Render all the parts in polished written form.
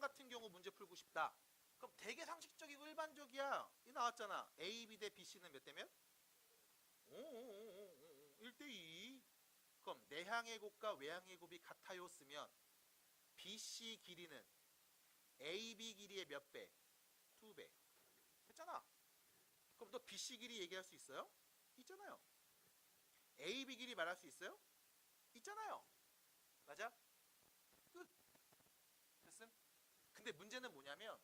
같은 경우 문제 풀고 싶다. 그럼 되게 상식적이고 일반적이야. 이 나왔잖아. AB 대 BC는 몇 대 몇? 1대2. 그럼 내향의 곱과 외향의 곱이 같아요 쓰면 BC 길이는 AB 길이의 몇 배? 2배. 했잖아. 그럼 너 BC 길이 얘기할 수 있어요? 있잖아요. AB 길이 말할 수 있어요? 있잖아요. 맞아? 끝. 됐음? 근데 문제는 뭐냐면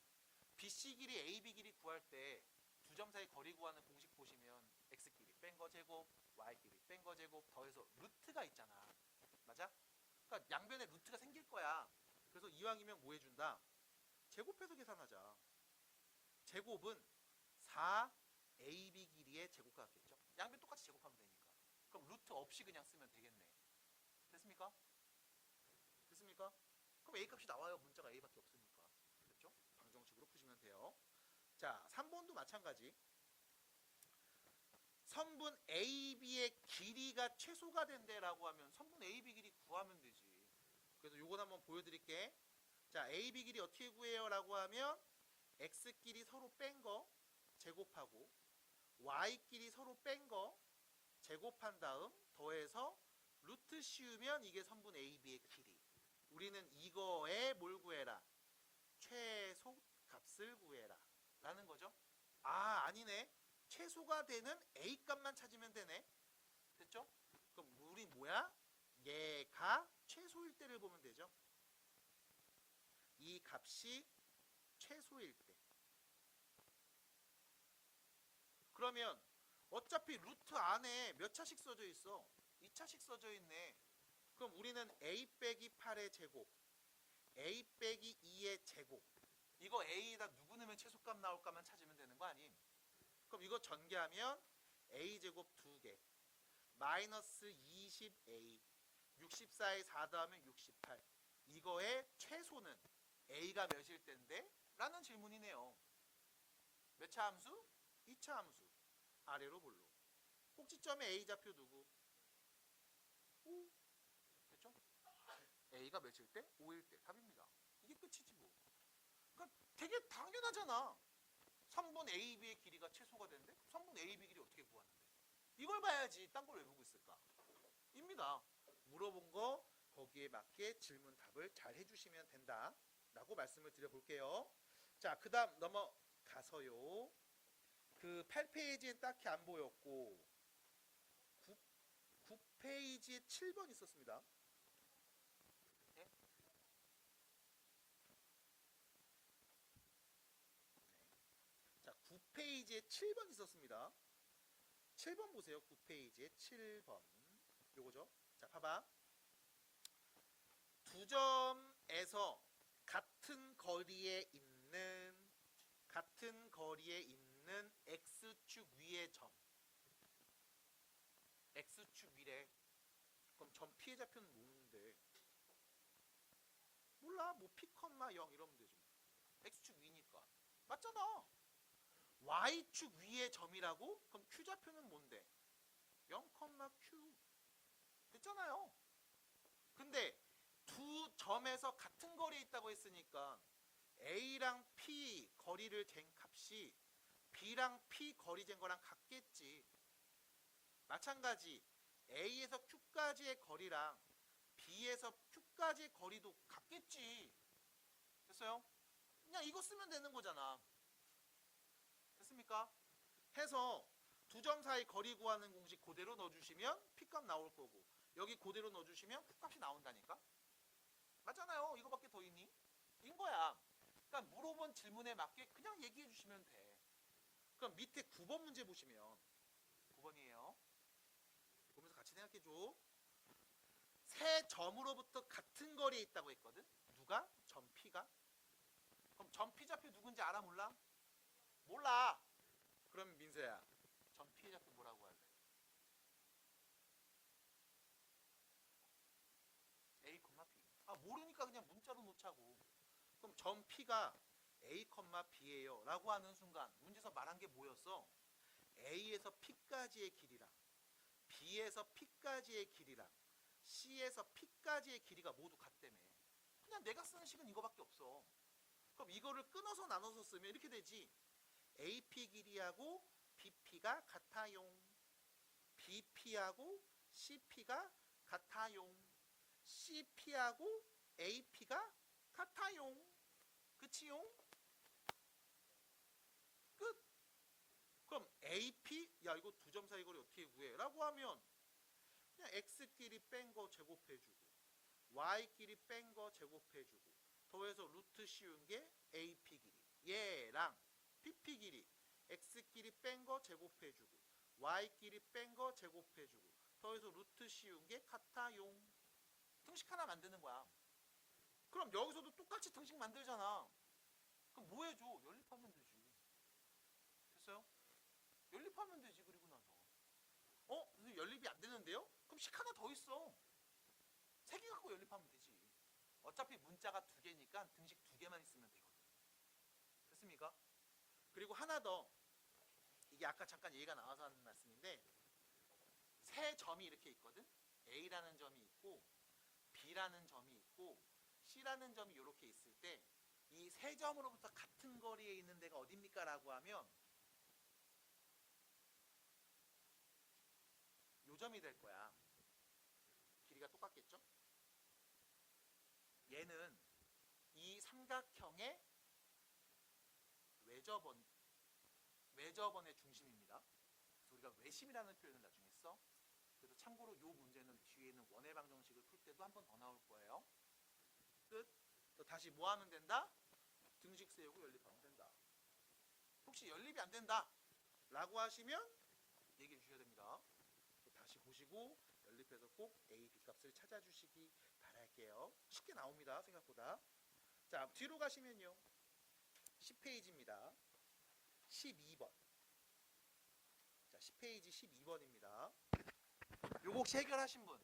BC 길이 AB 길이 구할 때 두 점 사이 거리 구하는 공식 보시면 X 길이 뺀 거 제곱, Y 길이 뺀 거 제곱 더해서 루트가 있잖아. 맞아? 그러니까 양변에 루트가 생길 거야. 그래서 이왕이면 뭐 해준다? 제곱해서 계산하자. 제곱은 4AB 길이의 제곱과 같겠죠? 양변 똑같이 제곱하면 되니까. 그럼 루트 없이 그냥 쓰면 되겠네. 됐습니까? 됐습니까? 그럼 A 값이 나와요. 문자가 A밖에 없으니까. 됐죠? 방정식으로 푸시면 돼요. 자, 3번도 마찬가지. 선분 AB의 길이가 최소가 된대라고 하면 선분 AB 길이 구하면 되지. 그래서 요건 한번 보여드릴게. 자, AB 길이 어떻게 구해요? 라고 하면 X끼리 서로 뺀 거 제곱하고 Y끼리 서로 뺀 거 제곱한 다음 더해서 루트 씌우면 이게 선분 AB의 길이. 우리는 이거에 뭘 구해라? 최소 값을 구해라 라는 거죠. 아, 아니네. 최소가 되는 A 값만 찾으면 되네. 됐죠? 그럼 우리 뭐야? 얘가 최소일 때를 보면 되죠. 이 값이 최소일 때. 그러면 어차피 루트 안에 몇 차씩 써져 있어? 2차씩 써져 있네. 그럼 우리는 A 빼기 8의 제곱, A 빼기 2의 제곱. 이거 A에다 누구 넣으면 최소값 나올까만 찾으면 되는 거 아님? 그럼 이거 전개하면 A제곱 2개 마이너스 20A 64에 4 더하면 68. 이거의 최소는 A가 몇일 때인데? 라는 질문이네요. 몇 차 함수? 2차 함수. 아래로 볼로. 꼭지점에 A 좌표 누구? 5. 됐죠? A가 몇일 때? 5일 때. 답입니다. 이게 끝이지 뭐. 그러니까 되게 당연하잖아. 3분 AB의 길이가 최소가 되는데 3분 AB 길이 어떻게 구하는데? 이걸 봐야지. 딴 걸 왜 보고 있을까? 입니다. 물어본 거 거기에 맞게 질문 답을 잘 해주시면 된다 라고 말씀을 드려볼게요. 자, 그 다음 넘어가서요. 그 8페이지엔 딱히 안 보였고 9페이지에 7번 있었습니다. 네? 자, 9페이지에 7번 있었습니다. 7번 보세요. 9페이지에 7번. 요거죠. 자, 봐봐. 두 점에서 같은 거리에 있는 X축 위의 점. X축 위래. 그럼 점 P의 좌표는 뭐인데? 몰라. 뭐 P, 0 이러면 되죠. X축 위니까. 맞잖아. Y축 위의 점이라고? 그럼 Q 좌표는 뭔데? 0, Q. 됐잖아요. 근데 두 점에서 같은 거리에 있다고 했으니까 A랑 P 거리를 잰 값이 B랑 P 거리 잰 거랑 같겠지. 마찬가지 A에서 Q까지의 거리랑 B에서 Q까지의 거리도 같겠지. 됐어요? 그냥 이거 쓰면 되는 거잖아. 됐습니까? 해서 두 점 사이 거리 구하는 공식 그대로 넣어주시면 P값 나올 거고 여기 그대로 넣어주시면 Q값이 나온다니까? 맞잖아요. 이거밖에 더 있니? 인 거야. 그러니까 물어본 질문에 맞게 그냥 얘기해 주시면 돼. 그럼 밑에 9번 문제 보시면 9번이에요. 보면서 같이 생각해 줘. 세 점으로부터 같은 거리에 있다고 했거든. 누가? 점 P가. 그럼 점 P 좌표 누군지 알아 몰라? 몰라. 그럼 민서야, 점 P의 좌표 뭐라고 할래? A, P. 아, 모르니까 그냥 문자로 놓자고. 그럼 점 P가 A, B예요 라고 하는 순간 문제에서 말한 게 뭐였어? A에서 P까지의 길이랑 B에서 P까지의 길이랑 C에서 P까지의 길이가 모두 같다며. 그냥 내가 쓰는 식은 이거밖에 없어. 그럼 이거를 끊어서 나눠서 쓰면 이렇게 되지. AP 길이하고 BP가 같아용. BP하고 CP가 같아용. CP하고 AP가 같아용. 그치용? 끝. 그럼 AP, 야 이거 두 점 사이 거리 어떻게 구해? 라고 하면 그냥 X끼리 뺀 거 제곱해주고 Y끼리 뺀 거 제곱해주고 더해서 루트 씌운 게 AP 길이. 얘랑 BP 길이 X끼리 뺀 거 제곱해주고 Y끼리 뺀 거 제곱해주고 더해서 루트 씌운 게 같아용. 등식 하나 만드는 거야. 그럼 여기서도 똑같이 등식 만들잖아. 그럼 뭐 해줘? 연립하면 되지. 됐어요? 연립하면 되지. 그리고 나서 선생님 연립이 안 되는데요? 그럼 식 하나 더 있어. 세 개 갖고 연립하면 되지. 어차피 문자가 두 개니까 등식 두 개만 있으면 되거든. 됐습니까? 그리고 하나 더. 이게 아까 잠깐 얘기가 나와서 하는 말씀인데 세 점이 이렇게 있거든. A라는 점이 있고 B라는 점이 있고 C라는 점이 이렇게 있을 때 이 세 점으로부터 같은 거리에 있는 데가 어딥니까? 라고 하면 요 점이 될 거야. 길이가 똑같겠죠? 얘는 이 삼각형의 외접원의 중심입니다. 그래서 우리가 외심이라는 표현을 나중에 써. 그래서 참고로 이 문제는 뒤에 있는 원의 방정식을 풀 때도 한 번 더 나올 거예요. 끝. 또 다시 뭐 하면 된다? 등식 세우고 연립하면 된다. 혹시 연립이 안 된다 라고 하시면 얘기해 주셔야 됩니다. 다시 보시고 연립해서 꼭 A, B 값을 찾아주시기 바랄게요. 쉽게 나옵니다. 생각보다. 자, 뒤로 가시면요. 10페이지입니다. 12번. 자, 10페이지 12번입니다. 요거 혹시 해결하신 분?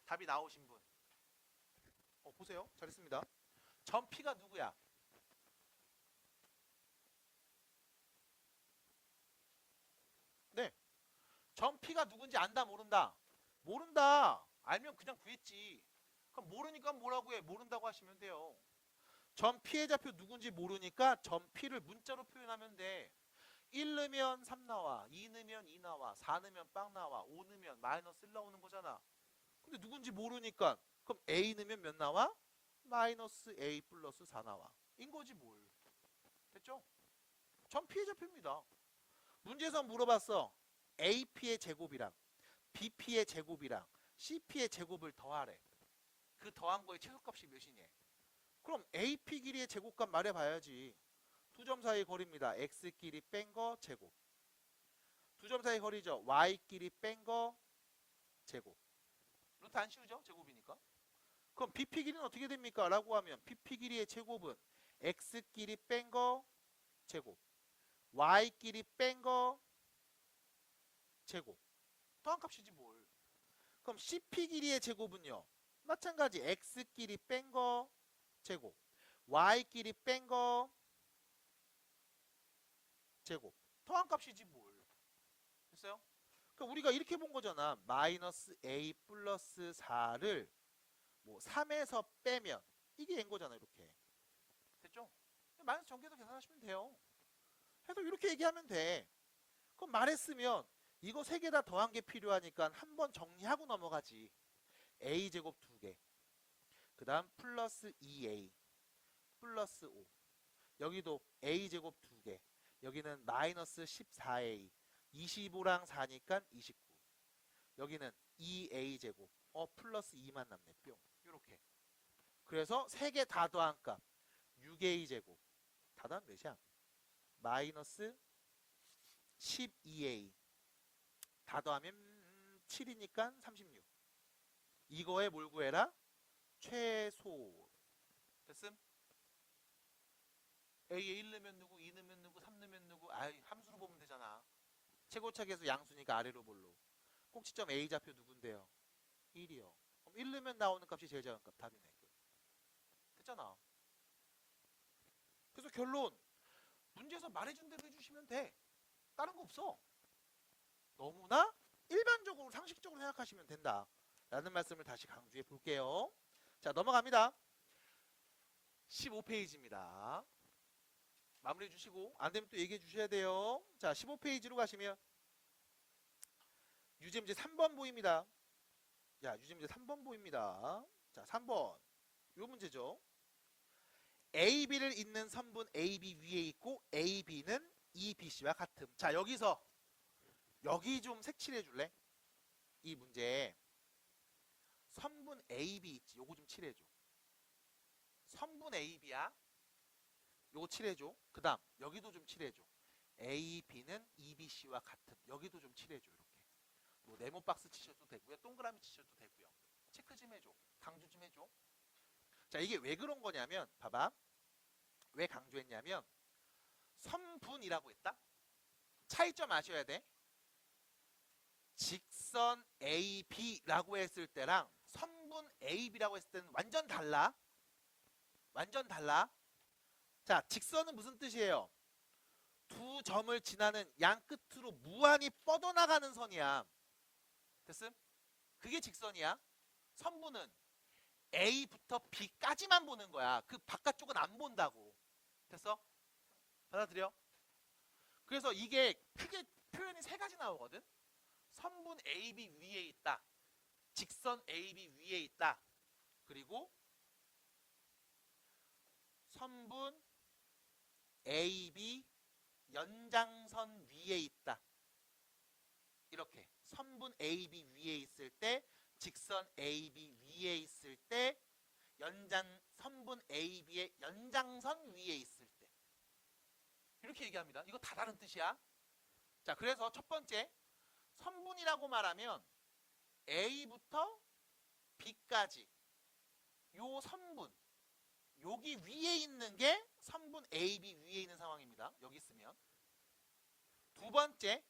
답이 나오신 분? 보세요. 잘했습니다. 점 P가 누구야? 네. 점 P가 누군지 안다 모른다? 모른다. 알면 그냥 구했지. 그럼 모르니까 뭐라고 해? 모른다고 하시면 돼요. 점 P의 좌표 누군지 모르니까 점 P를 문자로 표현하면 돼. 1 넣으면 3 나와, 2 넣으면 2 나와, 4 넣으면 빵 나와, 5 넣으면 마이너스 1 나오는 거잖아. 근데 누군지 모르니까 그럼 A 넣으면 몇 나와? 마이너스 A 플러스 4 나와. 인거지 뭘. 됐죠? 점 P의 좌표입니다. 문제에서 물어봤어. AP의 제곱이랑 BP의 제곱이랑 CP의 제곱을 더하래. 그 더한 거의 최소값이 몇이니? 그럼 AP 길이의 제곱값 말해봐야지. 두 점 사이 거리입니다. X끼리 뺀 거 제곱. 두 점 사이 거리죠. Y끼리 뺀 거 제곱. 루트 안 씌우죠? 제곱이니까. 그럼 BP 길이는 어떻게 됩니까? 라고 하면 BP 길이의 제곱은 X끼리 뺀 거 제곱. Y끼리 뺀 거 제곱. 더한 값이지 뭘. 그럼 CP 길이의 제곱은요. 마찬가지 X끼리 뺀 거 제곱. Y끼리 뺀 거 제곱. 더한 값이지 뭘. 됐어요? 그러니까 우리가 이렇게 본 거잖아. 마이너스 A 플러스 4를 뭐 3에서 빼면 이게 N인 거잖아. 이렇게. 됐죠? 마이너스 전개해서 계산하시면 돼요. 해서 이렇게 얘기하면 돼. 그럼 말했으면 이거 3개 다 더한 게 필요하니까 한번 정리하고 넘어가지. A제곱 2개. 그 다음 플러스 2A 플러스 5. 여기도 A제곱 2개. 여기는 마이너스 14A. 25랑 4니까 29. 여기는 2A제곱. 플러스 2만 남네. 뿅. 요렇게. 그래서 3개 다 더한 값. 6A제곱. 다 더한 몇이야? 마이너스 12A. 다 더하면 7이니까 36. 이거에 뭘 구해라? 최소. 됐음? A에 1 넣으면 누구, 2 넣으면 누구, 3 넣으면 누구. 아이, 함수로 보면 되잖아. 최고차계수 양수니까 아래로 볼로. 꼭지점 A 좌표 누군데요? 1이요. 그럼 1 넣으면 나오는 값이 제일 작은 값. 답이네. 됐잖아. 그래서 결론. 문제에서 말해준 대로 해주시면 돼. 다른 거 없어. 너무나 일반적으로 상식적으로 생각하시면 된다 라는 말씀을 다시 강조해 볼게요. 자, 넘어갑니다. 15페이지입니다. 마무리해 주시고 안 되면 또 얘기해 주셔야 돼요. 자, 15페이지로 가시면 유제문제 3번 보입니다. 자, 유제문제 3번 보입니다. 자, 3번. 요 문제죠. AB를 잇는 선분 AB 위에 있고 AB는 EBC와 같음. 자, 여기서 여기 좀 색칠해 줄래? 이 문제 선분 AB 있지? 요거 좀 칠해줘. 선분 AB야. 요거 칠해줘. 그 다음 여기도 좀 칠해줘. AB는 EBC와 같음. 여기도 좀 칠해줘. 이렇게 뭐 네모 박스 치셔도 되고요. 동그라미 치셔도 되고요. 체크 좀 해줘. 강조 좀 해줘. 자, 이게 왜 그런 거냐면 봐봐. 왜 강조했냐면 선분이라고 했다. 차이점 아셔야 돼. 직선 AB라고 했을 때랑 선분 AB라고 했을 때는 완전 달라. 완전 달라. 자, 직선은 무슨 뜻이에요? 두 점을 지나는 양 끝으로 무한히 뻗어나가는 선이야. 됐음? 그게 직선이야. 선분은 A부터 B까지만 보는 거야. 그 바깥쪽은 안 본다고. 됐어? 받아들여? 그래서 이게 크게 표현이 세 가지 나오거든. 선분 AB 위에 있다. 직선 AB 위에 있다. 그리고 선분 AB 연장선 위에 있다. 이렇게 선분 AB 위에 있을 때, 직선 AB 위에 있을 때, 선분 AB의 연장선 위에 있을 때 이렇게 얘기합니다. 이거 다 다른 뜻이야. 자, 그래서 첫 번째 선분이라고 말하면 A부터 B까지 요 선분 여기 위에 있는 게 선분 AB 위에 있는 상황입니다. 여기 있으면. 두 번째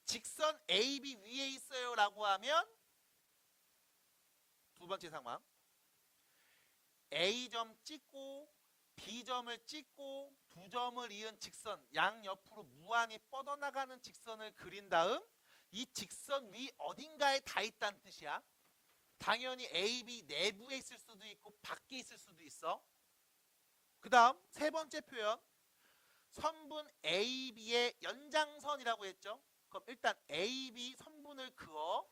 직선 AB 위에 있어요 라고 하면 두 번째 상황 A점 찍고 B점을 찍고 두 점을 이은 직선 양옆으로 무한히 뻗어나가는 직선을 그린 다음 이 직선 위 어딘가에 다 있다는 뜻이야. 당연히 AB 내부에 있을 수도 있고 밖에 있을 수도 있어. 그 다음 세 번째 표현 선분 AB의 연장선이라고 했죠. 그럼 일단 AB 선분을 그어.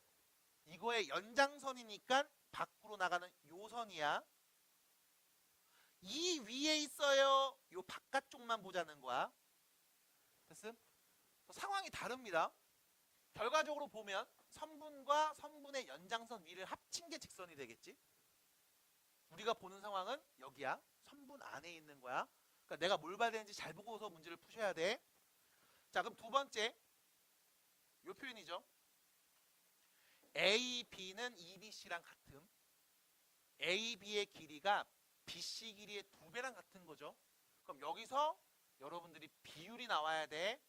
이거의 연장선이니까 밖으로 나가는 요 선이야. 이 위에 있어요. 요 바깥쪽만 보자는 거야. 됐음? 상황이 다릅니다. 결과적으로 보면 선분과 선분의 연장선 위를 합친 게 직선이 되겠지. 우리가 보는 상황은 여기야. 선분 안에 있는 거야. 그러니까 내가 뭘 봐야 되는지 잘 보고서 문제를 푸셔야 돼. 자, 그럼 두 번째 요 표현이죠. AB는 EBC랑 같음. AB의 길이가 BC 길이의 2배랑 같은 거죠. 그럼 여기서 여러분들이 비율이 나와야 돼.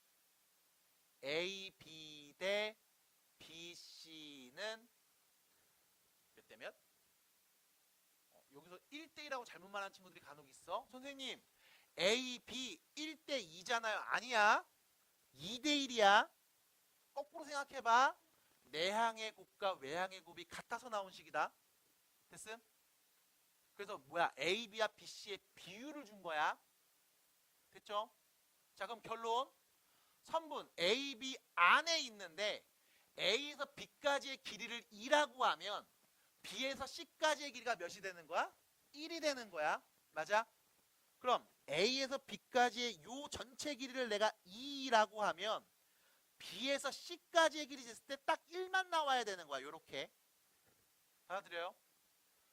AB 대 BC는 몇 대 몇? 여기서 1대1하고 잘못 말하는 친구들이 간혹 있어. 선생님 AB 1대2잖아요. 아니야. 2대1이야. 거꾸로 생각해봐. 내항의 곱과 외항의 곱이 같아서 나온 식이다. 됐음? 그래서 뭐야? AB와 BC의 비율을 준 거야. 됐죠? 자, 그럼 결론. 선분 AB 안에 있는데 A에서 B까지의 길이를 2라고 하면 B에서 C까지의 길이가 몇이 되는 거야? 1이 되는 거야. 맞아? 그럼 A에서 B까지의 요 전체 길이를 내가 2라고 하면 B에서 C까지의 길이 됐을 때 딱 1만 나와야 되는 거야. 요렇게. 알아들어요?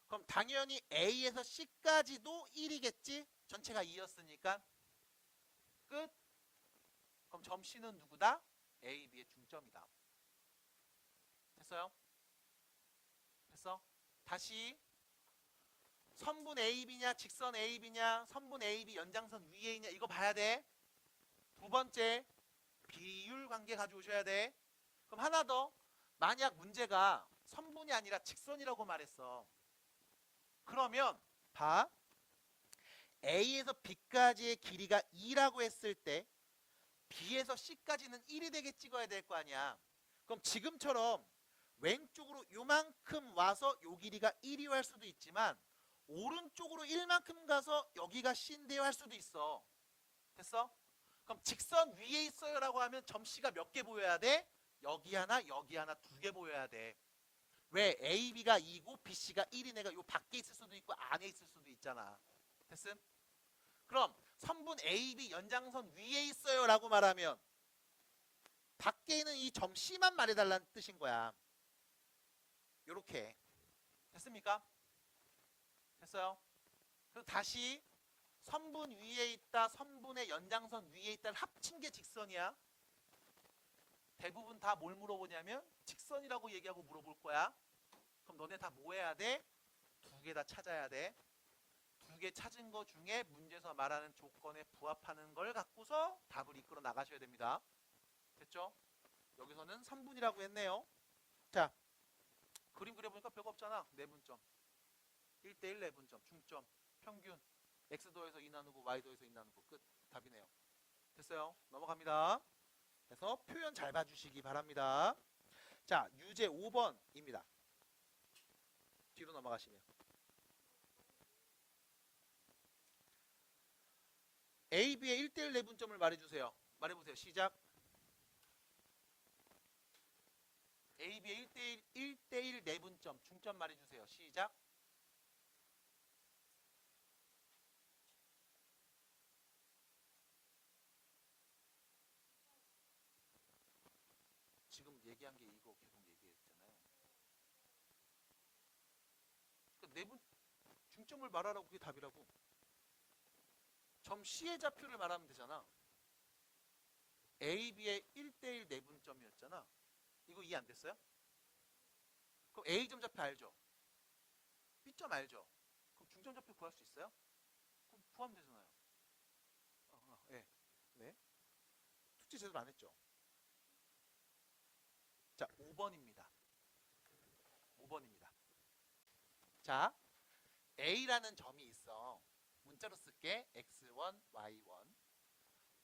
그럼 당연히 A에서 C까지도 1이겠지? 전체가 2였으니까. 끝. 그럼 점 C는 누구다? A, B의 중점이다. 됐어요? 됐어? 다시 선분 AB냐 직선 AB냐 선분 AB 연장선 위에 있냐 이거 봐야 돼. 두 번째 비율 관계 가져오셔야 돼. 그럼 하나 더. 만약 문제가 선분이 아니라 직선이라고 말했어. 그러면 봐. A에서 B까지의 길이가 2라고 했을 때 B에서 C까지는 1이 되게 찍어야 될 거 아니야. 그럼 지금처럼 왼쪽으로 요만큼 와서 요 길이가 1이 할 수도 있지만 오른쪽으로 1만큼 가서 여기가 C인데요 할 수도 있어. 됐어? 그럼 직선 위에 있어요 라고 하면 점 C가 몇 개 보여야 돼? 여기 하나 두 개 보여야 돼. 왜? A, B가 2고 B, C가 1인 애가 요 밖에 있을 수도 있고 안에 있을 수도 있잖아. 됐음? 그럼 선분 A, B 연장선 위에 있어요 라고 말하면 밖에 있는 이 점 C만 말해달라는 뜻인 거야. 요렇게. 됐습니까? 됐어요? 그래서 다시 선분 위에 있다, 선분의 연장선 위에 있다를 합친 게 직선이야. 대부분 다 뭘 물어보냐면 직선이라고 얘기하고 물어볼 거야. 그럼 너네 다 뭐 해야 돼? 두 개 다 찾아야 돼. 두 개 찾은 거 중에 문제에서 말하는 조건에 부합하는 걸 갖고서 답을 이끌어 나가셔야 됩니다. 됐죠? 여기서는 3분이라고 했네요. 자, 그림 그려보니까 별거 없잖아. 내분점 1대1 내분점, 중점, 평균 X도에서 2 나누고 Y도에서 2 나누고 끝. 답이네요. 됐어요? 넘어갑니다. 그래서 표현 잘 봐주시기 바랍니다. 자, 유제 5번입니다. 뒤로 넘어가시면 A, B의 1대1 내분점을 말해주세요. 말해보세요. 시작. A, B의 1대1 내분점, 중점 말해주세요. 시작. 지금 얘기한 게 이거 계속 얘기했잖아요. 그러니까 내분 중점을 말하라고 그게 답이라고. 점 C의 좌표를 말하면 되잖아. A, B의 1대1 내분점이었잖아. 이거 이해 안 됐어요? 그럼 A점 좌표 알죠? B점 알죠? 그럼 중점 좌표 구할 수 있어요? 그럼 구하면 되잖아요. 네. 네. 숙제 제대로 안 했죠? 자, 5번입니다. 5번입니다. 자, A라는 점이 있어. 문자로 쓸게 x1, y1.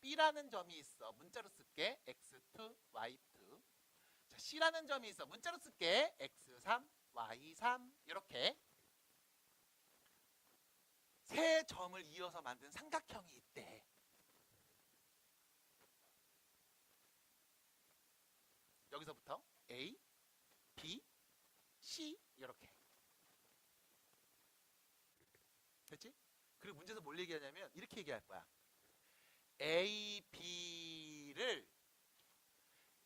B라는 점이 있어. 문자로 쓸게 x2, y2. 자, C라는 점이 있어. 문자로 쓸게 x3, y3. 이렇게 세 점을 이어서 만든 삼각형이 있대. 여기서부터 A, B, C 이렇게. 됐지? 그리고 문제에서 뭘 얘기하냐면 이렇게 얘기할 거야. A, B를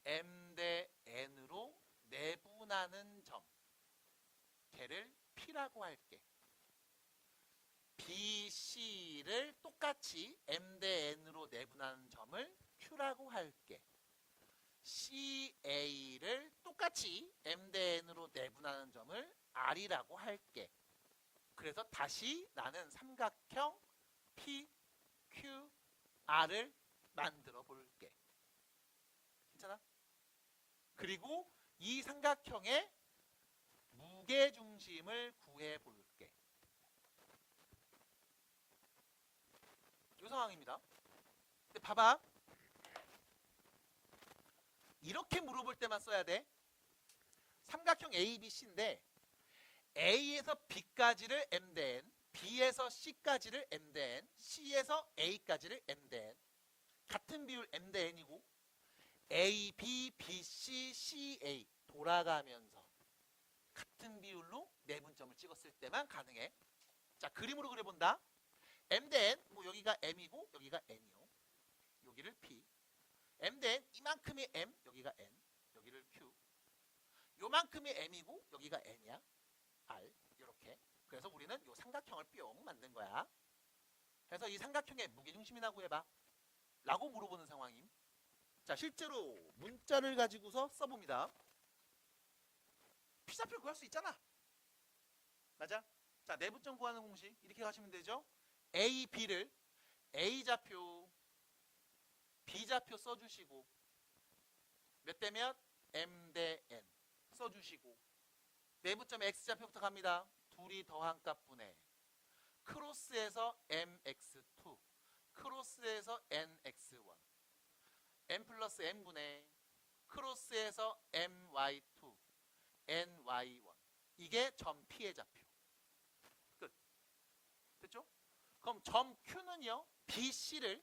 M 대 N으로 내분하는 점. 걔를 P라고 할게. B, C를 똑같이 M 대 N으로 내분하는 점을 Q라고 할게. C, A를 똑같이 M 대 N으로 내분하는 점을 R이라고 할게. 그래서 다시 나는 삼각형 P, Q, R을 만들어 볼게. 괜찮아? 그리고 이 삼각형의 무게중심을 구해 볼게. 이 상황입니다. 근데 봐봐. 이렇게 물어볼 때만 써야 돼. 삼각형 ABC인데 A에서 B까지를 M 대 N, B에서 C까지를 M 대 N, C에서 A까지를 M 대 N. 같은 비율 M 대 N이고 A, B, B, C, C, A 돌아가면서 같은 비율로 내분점을 찍었을 때만 가능해. 자, 그림으로 그려본다. M 대 N, 뭐 여기가 M이고 여기가 N이요. 여기를 P. M 대 N, 이만큼이 M, 여기가 N, 여기를 Q. 요만큼이 M이고 여기가 N이야. R, 이렇게. 그래서 우리는 요 삼각형을 뿅 만든 거야. 그래서 이 삼각형의 무게중심이라고 해봐 라고 물어보는 상황임. 자, 실제로 문자를 가지고서 써봅니다. P좌표 구할 수 있잖아. 맞아? 자, 내분점 구하는 공식 이렇게 가시면 되죠. A, B를 A좌표, B좌표 써주시고 몇 대 몇? M 대 N 써주시고 내분점 X좌표부터 갑니다. 둘이 더한 값분의 크로스에서 MX2 크로스에서 NX1 M 플러스 N분의 크로스에서 MY2 NY1 이게 점 P의 좌표. 끝. 그럼 점 Q는요. BC를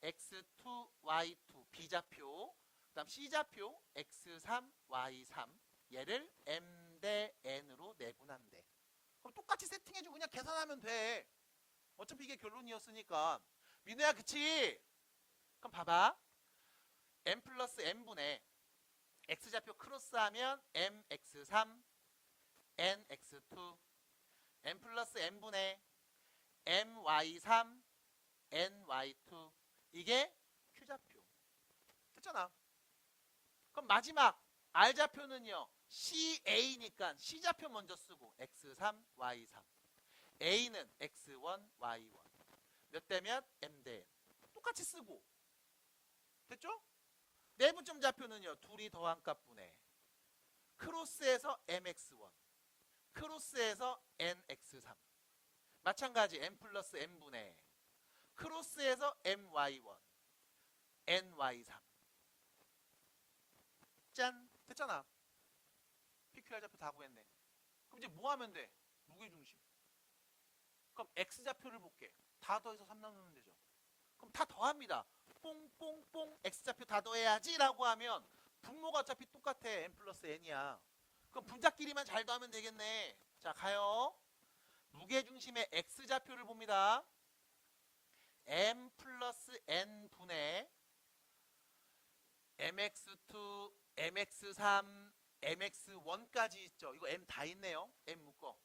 X2, Y2 B좌표, 그 다음 C좌표 X3, Y3 얘를 M 대 N으로 내분한대. 그럼 똑같이 세팅해주고 그냥 계산하면 돼. 어차피 이게 결론이었으니까. 민우야 그치? 그럼 봐봐. M 플러스 N분의 X좌표 크로스하면 MX3, NX2 M 플러스 N분의 MY3, NY2 이게 Q좌표. 됐잖아. 그럼 마지막 R좌표는요. CA니까 C좌표 먼저 쓰고 X3, Y3 A는 X1, Y1 몇 대면 M 대 N 똑같이 쓰고 됐죠? 내분점 좌표는요. 둘이 더한 값분의 크로스에서 MX1 크로스에서 NX3 마찬가지 M 플러스 N분의 크로스에서 MY1 NY3 짠! 됐잖아. PQR 좌표 다 구했네. 그럼 이제 뭐 하면 돼? 무게중심. 그럼 X좌표를 볼게. 다 더해서 3 나누면 되죠. 그럼 다 더합니다. 뽕뽕뽕 X좌표 다 더해야지 라고 하면 분모가 어차피 똑같아. M 플러스 N이야. 그럼 분자끼리만 잘 더하면 되겠네. 자 가요. 무게중심의 X좌표를 봅니다. M 플러스 N분의 MX2, MX3, MX1까지 있죠. 이거 M 다 있네요. M 묶어.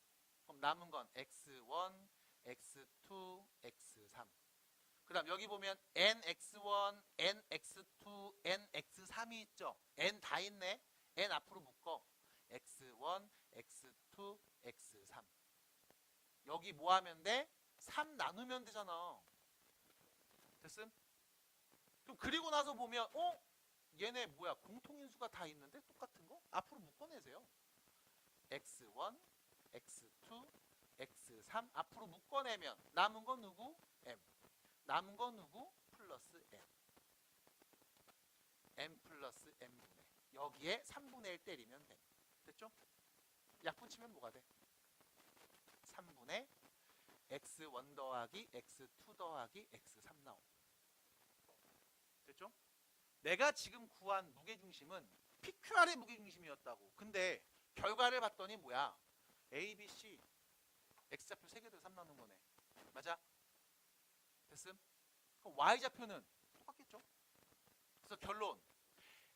그럼 남은 건 X1, X2, X3. 그 다음 여기 보면 NX1, NX2, NX3이 있죠. N 다 있네. N 앞으로 묶어. X1, X2, X3. 여기 뭐 하면 돼? 3 나누면 되잖아. 됐음? 그럼 그리고 나서 보면 얘네 뭐야 공통인수가 다 있는데 똑같은 거? 앞으로 묶어내세요. X1, X2, X3 앞으로 묶어내면 남은 건 누구? M. 남은 건 누구? 플러스 N. M 플러스 N분의 여기에 3분의 1 때리면 돼. 됐죠? 약분치면 뭐가 돼? 3분의 X1 더하기 X2 더하기 X3 나옴. 됐죠? 내가 지금 구한 무게중심은 PQR의 무게중심이었다고. 근데 결과를 봤더니 뭐야? A, B, C X좌표 3개 더해서 3 나눈 거네. 맞아? 됐음? 그럼 Y좌표는 똑같겠죠? 그래서 결론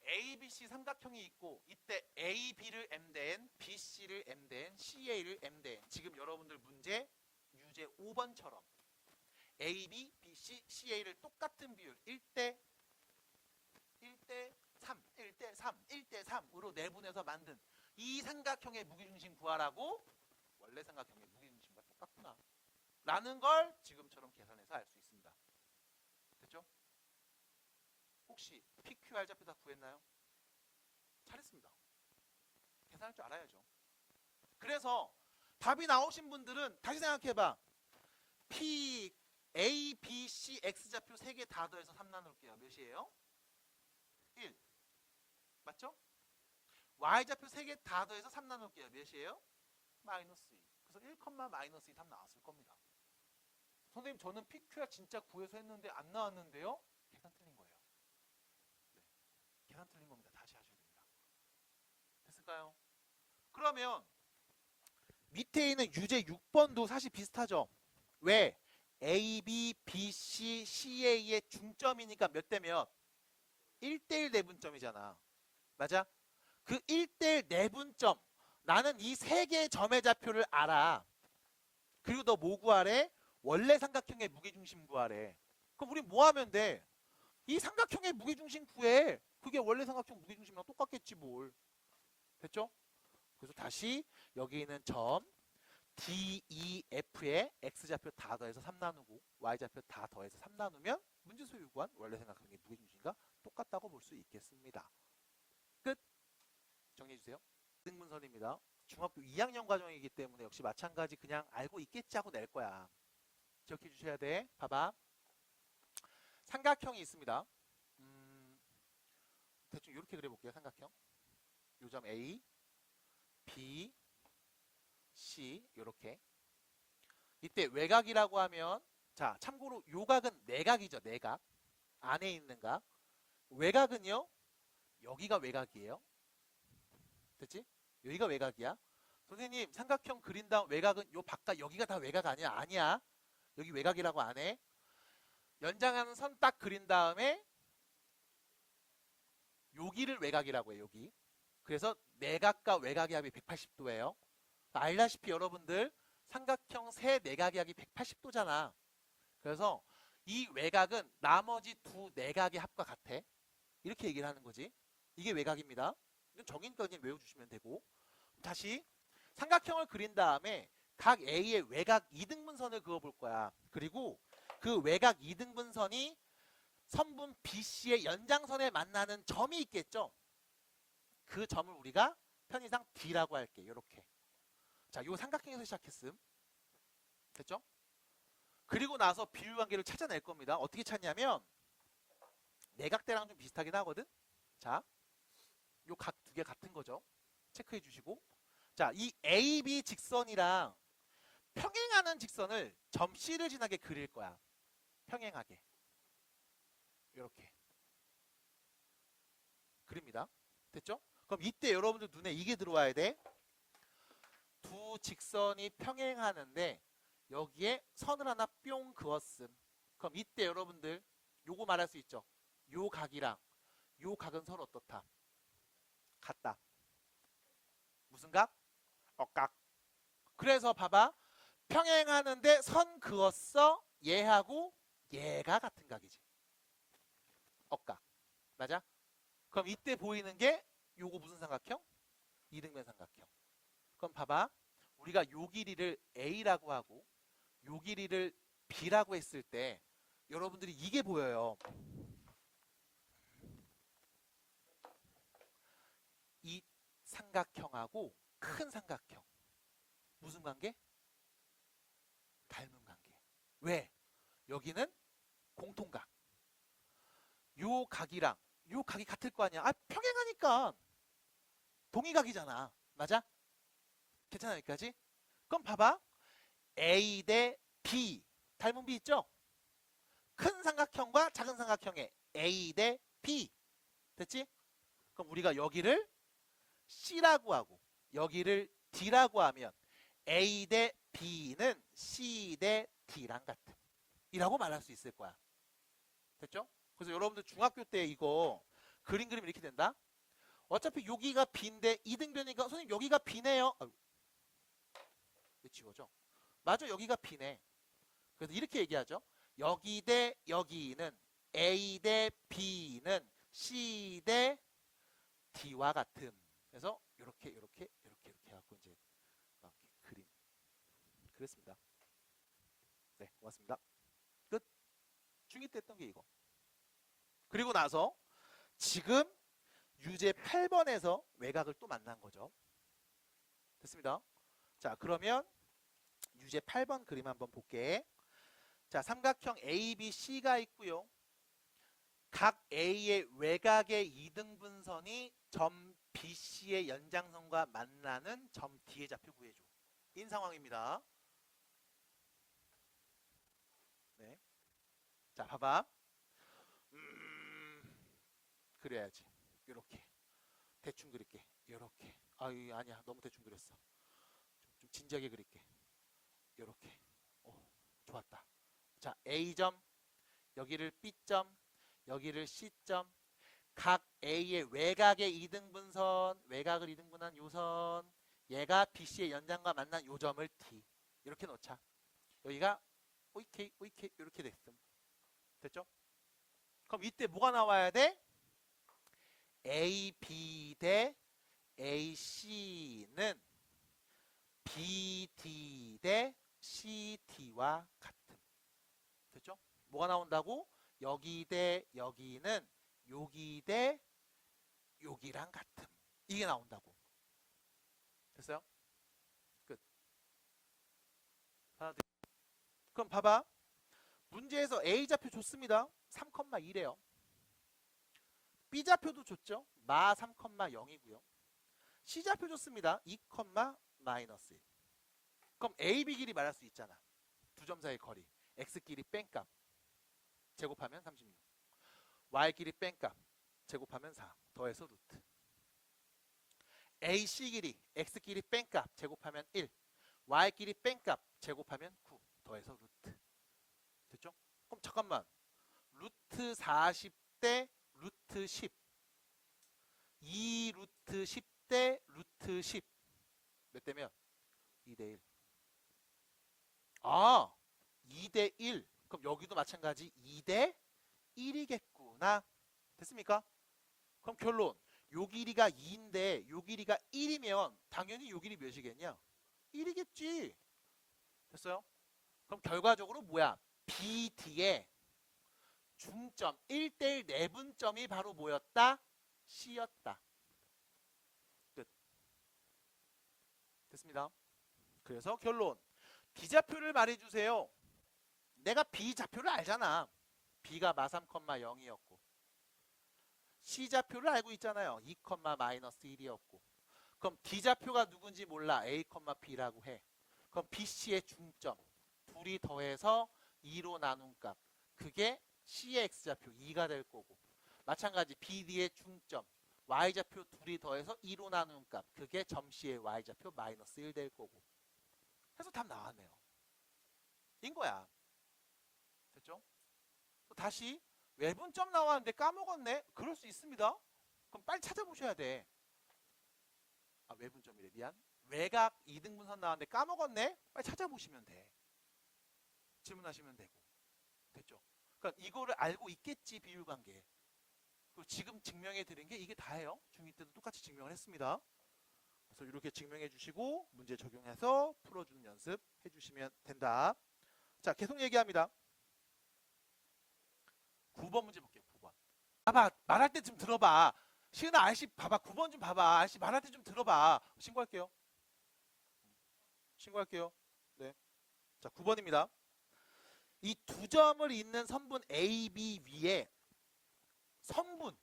A, B, C 삼각형이 있고 이때 A, B를 M 대 N, B, C를 M 대 N, C, A를 M 대 N. 지금 여러분들 문제 유제 5번처럼 A, B, B, C, C, A를 똑같은 비율 1대 3, 1대 3, 1대 3으로 내분해서 만든 이 삼각형의 무게중심 구하라고 원래 삼각형의 무게중심과 똑같구나 라는 걸 지금처럼 계산해서 알 수 있습니다. 됐죠? 혹시 PQR 좌표 다 구했나요? 잘했습니다. 계산할 줄 알아야죠. 그래서 답이 나오신 분들은 다시 생각해봐. P, A, B, C, X좌표 3개 다 더해서 3 나눌게요. 몇이에요? 1. 맞죠? Y좌표 3개 다 더해서 3 나눌게요. 몇이에요? 마이너스 2. 그래서 1, 마이너스 2 답 나왔을 겁니다. 선생님 저는 PQR 진짜 구해서 했는데 안 나왔는데요? 계산 틀린 거예요. 네. 계산 틀린 겁니다. 다시 하셔야 됩니다. 됐을까요? 그러면 밑에 있는 유제 6번도 사실 비슷하죠? 왜? A, B, B, C, CA의 중점이니까 몇 대 몇? 1대1 내분점이잖아. 맞아? 그 1대1 내분점 나는 이 3개의 점의 좌표를 알아. 그리고 너 뭐 구하래? 원래 삼각형의 무게중심 구하래. 그럼 우리 뭐 하면 돼? 이 삼각형의 무게중심 구해. 그게 원래 삼각형 무게중심이랑 똑같겠지 뭘. 됐죠? 그래서 다시 여기 있는 점 D, E, F에 X좌표 다 더해서 3 나누고 Y좌표 다 더해서 3 나누면 문제에서 요구한 원래 삼각형의 무게중심과 똑같다고 볼 수 있겠습니다. 끝. 정리해주세요. 등분설입니다. 중학교 2학년 과정이기 때문에 역시 마찬가지 그냥 알고 있겠지 하고 낼 거야. 기억해 주셔야 돼. 봐봐. 삼각형이 있습니다. 대충 이렇게 그려볼게요. 삼각형. 요점 A, B, C 이렇게. 이때 외곽이라고 하면 자, 참고로 요각은 내각이죠. 내각. 안에 있는 각. 외각은요. 여기가 외각이에요. 됐지? 여기가 외각이야. 선생님 삼각형 그린 다음 외각은 요 바깥 여기가 다 외각 아니야? 아니야. 여기 외각이라고 안 해. 연장하는 선 딱 그린 다음에 여기를 외각이라고 해요. 여기. 그래서 내각과 외각의 합이 180도예요. 알다시피 여러분들 삼각형 세 내각의 합이 180도잖아. 그래서 이 외각은 나머지 두 내각의 합과 같아. 이렇게 얘기를 하는 거지. 이게 외각입니다. 이건 정의니까 그냥 외워주시면 되고. 다시 삼각형을 그린 다음에 각 A의 외각 이등분선을 그어볼 거야. 그리고 그 외각 이등분선이 선분 BC의 연장선에 만나는 점이 있겠죠. 그 점을 우리가 편의상 D라고 할게. 이렇게. 자, 요 삼각형에서 시작했음. 됐죠? 그리고 나서 비율관계를 찾아낼 겁니다. 어떻게 찾냐면 내각대랑 좀 비슷하긴 하거든. 자, 요 각 두 개 같은 거죠. 체크해 주시고. 자, 이 AB 직선이랑 평행하는 직선을 점 C를 지나게 그릴 거야. 평행하게. 이렇게 그립니다. 됐죠? 그럼 이때 여러분들 눈에 이게 들어와야 돼. 두 직선이 평행하는데 여기에 선을 하나 뿅 그었음. 그럼 이때 여러분들 요거 말할 수 있죠. 요 각이랑 요 각은 서로 어떻다? 같다. 무슨 각? 억각. 그래서 봐봐. 평행하는데 선 그었어. 얘하고 얘가 같은 각이지. 억각. 맞아? 그럼 이때 보이는 게 요거 무슨 삼각형? 이등변 삼각형. 그럼 봐봐. 우리가 요 길이를 A라고 하고 요 길이를 B라고 했을 때 여러분들이 이게 보여요. 이 삼각형하고 큰 삼각형. 무슨 관계? 닮은 관계. 왜? 여기는 공통각. 요 각이랑 요 각이 같을 거 아니야. 아, 평행하니까 동의각이잖아. 맞아? 괜찮아 여기까지? 그럼 봐봐. A 대 B. 닮은 B 있죠? 큰 삼각형과 작은 삼각형의 A 대 B. 됐지? 그럼 우리가 여기를 C라고 하고 여기를 D라고 하면 A 대 B는 C 대 D랑 같음. 이라고 말할 수 있을 거야. 됐죠? 그래서 여러분들 중학교 때 이거 그림 그리면 이렇게 된다. 어차피 여기가 B인데 이등변이니까 선생님 여기가 B네요. 왜 지워져? 맞아, 여기가 B네. 그래서 이렇게 얘기하죠. 여기 대 여기는 A 대 B는 C 대 D와 같음. 그래서 이렇게 해갖고 이제 이렇게 그림 그랬습니다. 네, 고맙습니다. 끝. 중2 때 했던 게 이거. 그리고 나서 지금 유제 8번에서 외곽을 또 만난 거죠. 됐습니다. 자, 그러면 유제 8번 그림 한번 볼게. 자, 삼각형 ABC가 있고요. 각 A의 외곽의 이등분선이 점 BC의 연장선과 만나는 점 D의 좌표 구해줘. 인 상황입니다. 네. 자, 봐봐. 그래야지. 이렇게 대충 그릴게. 이렇게. 아유, 아니야, 너무 대충 그렸어. 좀 진지하게 그릴게. 이렇게. 좋았다. 자, A점, 여기를 B점, 여기를 C점. 각 A의 외곽의 이등분선, 외곽을 이등분한 요선, 얘가 BC의 연장과 만난 요점을 T. 이렇게 놓자. 여기가 OK 이렇게 됐음. 됐죠? 그럼 이때 뭐가 나와야 돼? AB 대 AC는 BD 대 CD와 같음. 됐죠? 뭐가 나온다고? 여기 대 여기는 여기 대 여기랑 같음. 이게 나온다고. 됐어요? 끝. 하나, 둘. 그럼 봐봐. 문제에서 A좌표 줬습니다. 3,2래요. B좌표도 줬죠. 마 3,0이고요. C좌표 줬습니다. 2, -1. 그럼 AB 길이 말할 수 있잖아. 두 점 사이의 거리. x끼리 뺀값 제곱하면 36. y끼리 뺀값 제곱하면 4. 더해서 루트. ac끼리 x끼리 뺀값 제곱하면 1. y끼리 뺀값 제곱하면 9. 더해서 루트. 됐죠? 그럼 잠깐만. 루트 40 대 루트 10. 2 루트 10 대 루트 10. 몇 대면? 2 대 1. 아, 2 대 1. 그럼 여기도 마찬가지 2 대 1이겠구나. 됐습니까? 그럼 결론. 요 길이가 2인데 요 길이가 1이면 당연히 요 길이 몇이겠냐? 1이겠지. 됐어요? 그럼 결과적으로 뭐야? BD의 중점 1대1 내분점이 바로 뭐였다? C였다. 끝. 됐습니다. 그래서 결론. B좌표를 말해주세요. 내가 B좌표를 알잖아. B가 마3,0이었고 C좌표를 알고 있잖아요. 2,-1이었고 그럼 D좌표가 누군지 몰라. A, B라고 해. 그럼 BC의 중점 둘이 더해서 2로 나눈 값 그게 C의 X좌표 2가 될 거고 마찬가지 BD의 중점 Y좌표 둘이 더해서 2로 나눈 값 그게 점 C의 Y좌표 마이너스 1 될 거고 해서 답 나왔네요. 인 거야. 됐죠? 또 다시 외분점 나왔는데 까먹었네? 그럴 수 있습니다. 그럼 빨리 찾아보셔야 돼. 아, 외분점이래. 미안. 외곽 2등분선 나왔는데 까먹었네? 빨리 찾아보시면 돼. 질문하시면 되고. 됐죠? 그러니까 이거를 알고 있겠지, 비율관계. 그리고 지금 증명해 드린 게 이게 다예요. 중2 때도 똑같이 증명을 했습니다. 그래서 이렇게 증명해 주시고 문제 적용해서 풀어주는 연습 해주시면 된다. 자, 계속 얘기합니다. 9번 문제 볼게요. 9번. 봐봐. 말할 때 좀 들어봐. 시은아 아저씨 봐봐. 9번 좀 봐봐. 아저씨 말할 때 좀 들어봐. 신고할게요. 신고할게요. 네. 자, 9번입니다. 이 두 점을 잇는 선분 AB 위에 선분.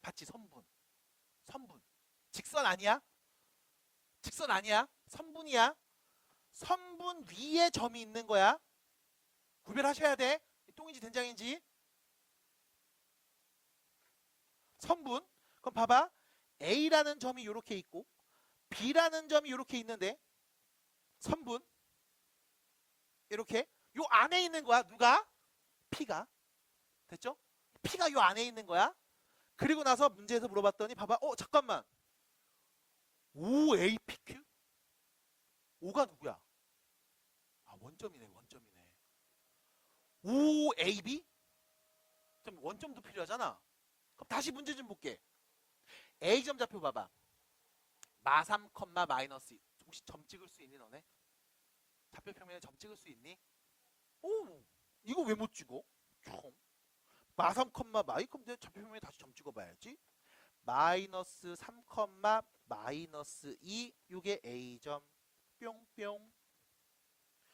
봤지? 선분. 선분. 직선 아니야? 직선 아니야? 선분이야. 선분 위에 점이 있는 거야. 구별하셔야 돼. 똥인지 된장인지. 선분. 그럼 봐봐. A라는 점이 이렇게 있고 B라는 점이 이렇게 있는데 선분. 이렇게 요 안에 있는 거야. 누가? P가. 됐죠? P가 요 안에 있는 거야. 그리고 나서 문제에서 물어봤더니 봐봐. 잠깐만. OAPQ? O가 누구야? 아, 원점이네. 원점이네. OAB? 좀 원점도 필요하잖아. 그럼 다시 문제 좀 볼게. A점 좌표 봐봐. 마3, 마이너스 2. 혹시 점 찍을 수 있니 너네? 좌표 평면에 점 찍을 수 있니? 오, 이거 왜 못 찍어? 참. 마3, 마이 그럼 내 좌표 평면에 다시 점 찍어봐야지. 마이너스 3, 마이너스 2 요게 A점 뿅뿅.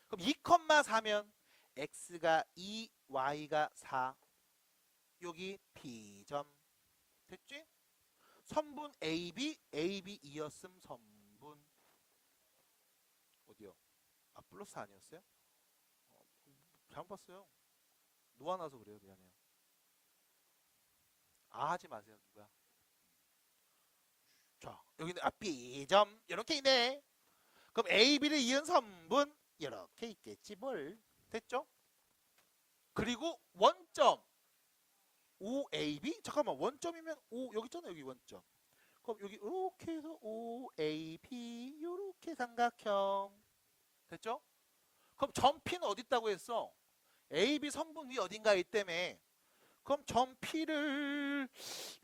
그럼 2, 4면 X가 2, Y가 4 여기 B점. 됐지? 선분 AB, AB 2였음 선분. 어디요? 아, 플러스 아니었어요? 잘못 봤어요. 놓아놔서 그래요. 미안해요. 아, 하지 마세요. 누가? 자, 여기는 B점 이렇게 있네. 그럼 AB를 이은 선분 이렇게 있겠지 뭘. 됐죠? 그리고 원점 OAB? 잠깐만, 원점이면 O 여기 있잖아. 여기 원점. 그럼 여기 이렇게 해서 OAB 이렇게 삼각형. 됐죠? 그럼 점 P는 어디 있다고 했어? AB 선분 위 어딘가에 있다며. 그럼 점 P를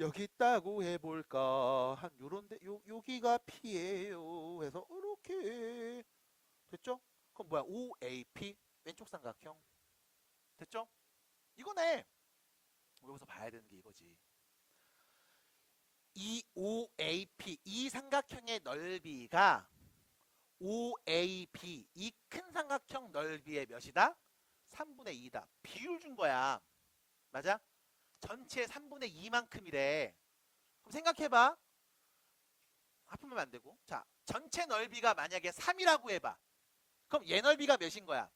여기 있다고 해볼까? 한 요런데 여기가 P예요. 해서 이렇게. 됐죠? 그럼 뭐야? OAP 왼쪽 삼각형. 됐죠? 이거네. 여기서 봐야 되는 게 이거지. 이 OAP 이 삼각형의 넓이가 OAB 이 큰 삼각형 넓이의 몇이다? 3분의 2다. 비율 준 거야. 맞아? 전체 3분의 2만큼이래. 그럼 생각해봐. 합하면 안 되고. 자, 전체 넓이가 만약에 3이라고 해봐. 그럼 얘 넓이가 몇인 거야?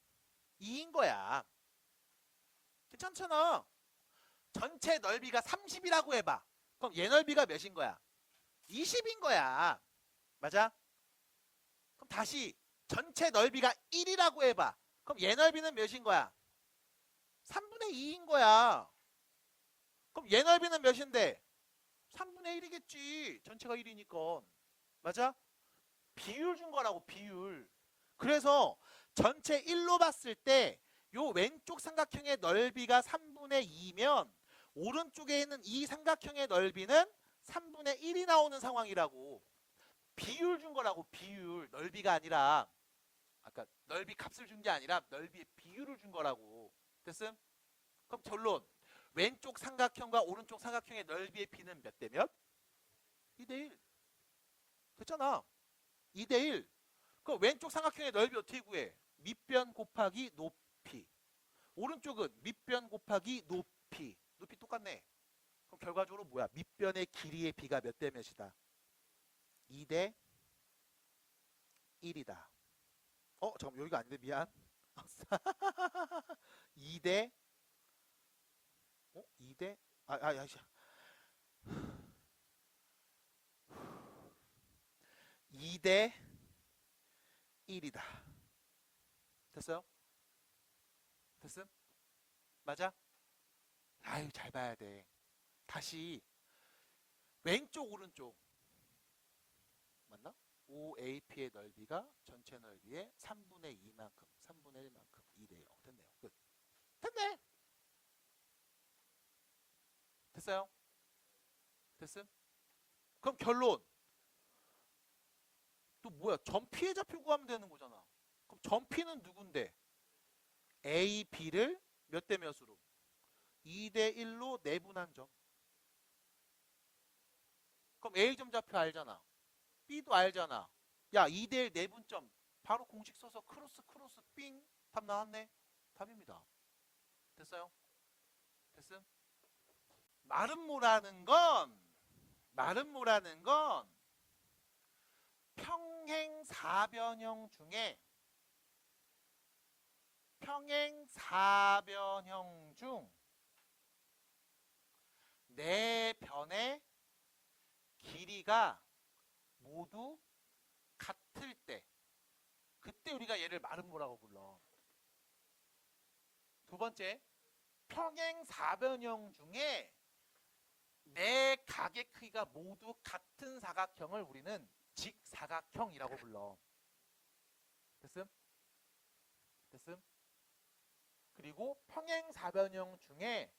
2인 거야. 괜찮잖아. 전체 넓이가 30이라고 해봐. 그럼 얘 넓이가 몇인 거야? 20인 거야. 맞아? 그럼 다시 전체 넓이가 1이라고 해봐. 그럼 얘 넓이는 몇인 거야? 3분의 2인 거야. 그럼 얘 넓이는 몇인데? 3분의 1이겠지. 전체가 1이니까. 맞아? 비율 준 거라고, 비율. 그래서 전체 1로 봤을 때 요 왼쪽 삼각형의 넓이가 3분의 2면 오른쪽에 있는 이 삼각형의 넓이는 3분의 1이 나오는 상황이라고. 비율 준 거라고, 비율. 넓이가 아니라, 아까 넓이 값을 준 게 아니라 넓이의 비율을 준 거라고. 됐음? 그럼 결론. 왼쪽 삼각형과 오른쪽 삼각형의 넓이의 비는 몇 대 몇? 2대 1. 됐잖아. 2대 1. 그럼 왼쪽 삼각형의 넓이 어떻게 구해? 밑변 곱하기 높이. 오른쪽은 밑변 곱하기 높이. 높이 똑같네. 그럼 결과적으로 뭐야? 밑변의 길이의 비가 몇 대 몇이다? 2대 1이다. 잠깐만, 여기가 아닌데, 미안. 2대 2대 2대 1이다. 됐어요? 됐음? 맞아? 아유, 잘 봐야 돼. 다시 왼쪽 오른쪽 맞나? OAP의 넓이가 전체 넓이의 3분의 2만큼, 3분의 1만큼 2대 0. 됐네요. 끝. 됐네. 됐어요? 됐음? 그럼 결론. 또 뭐야? 점피의 좌표 구하면 되는 거잖아. 그럼 점피는 누군데? A, B를 몇 대 몇으로? 2대 1로 내분한 점. 그럼 A점 좌표 알잖아. B도 알잖아. 야, 2대 1 내분점. 바로 공식 써서 크로스 삥. 답 나왔네. 답입니다. 됐어요? 됐음? 마름모라는 건 평행 사변형 중 네 변의 길이가 모두 같을 때, 그때 우리가 얘를 마름모라고 불러. 두 번째, 평행 사변형 중에 네 각의 크기가 모두 같은 사각형을 우리는 직사각형이라고 불러. 됐음? 됐음? 그리고 평행 사변형 중에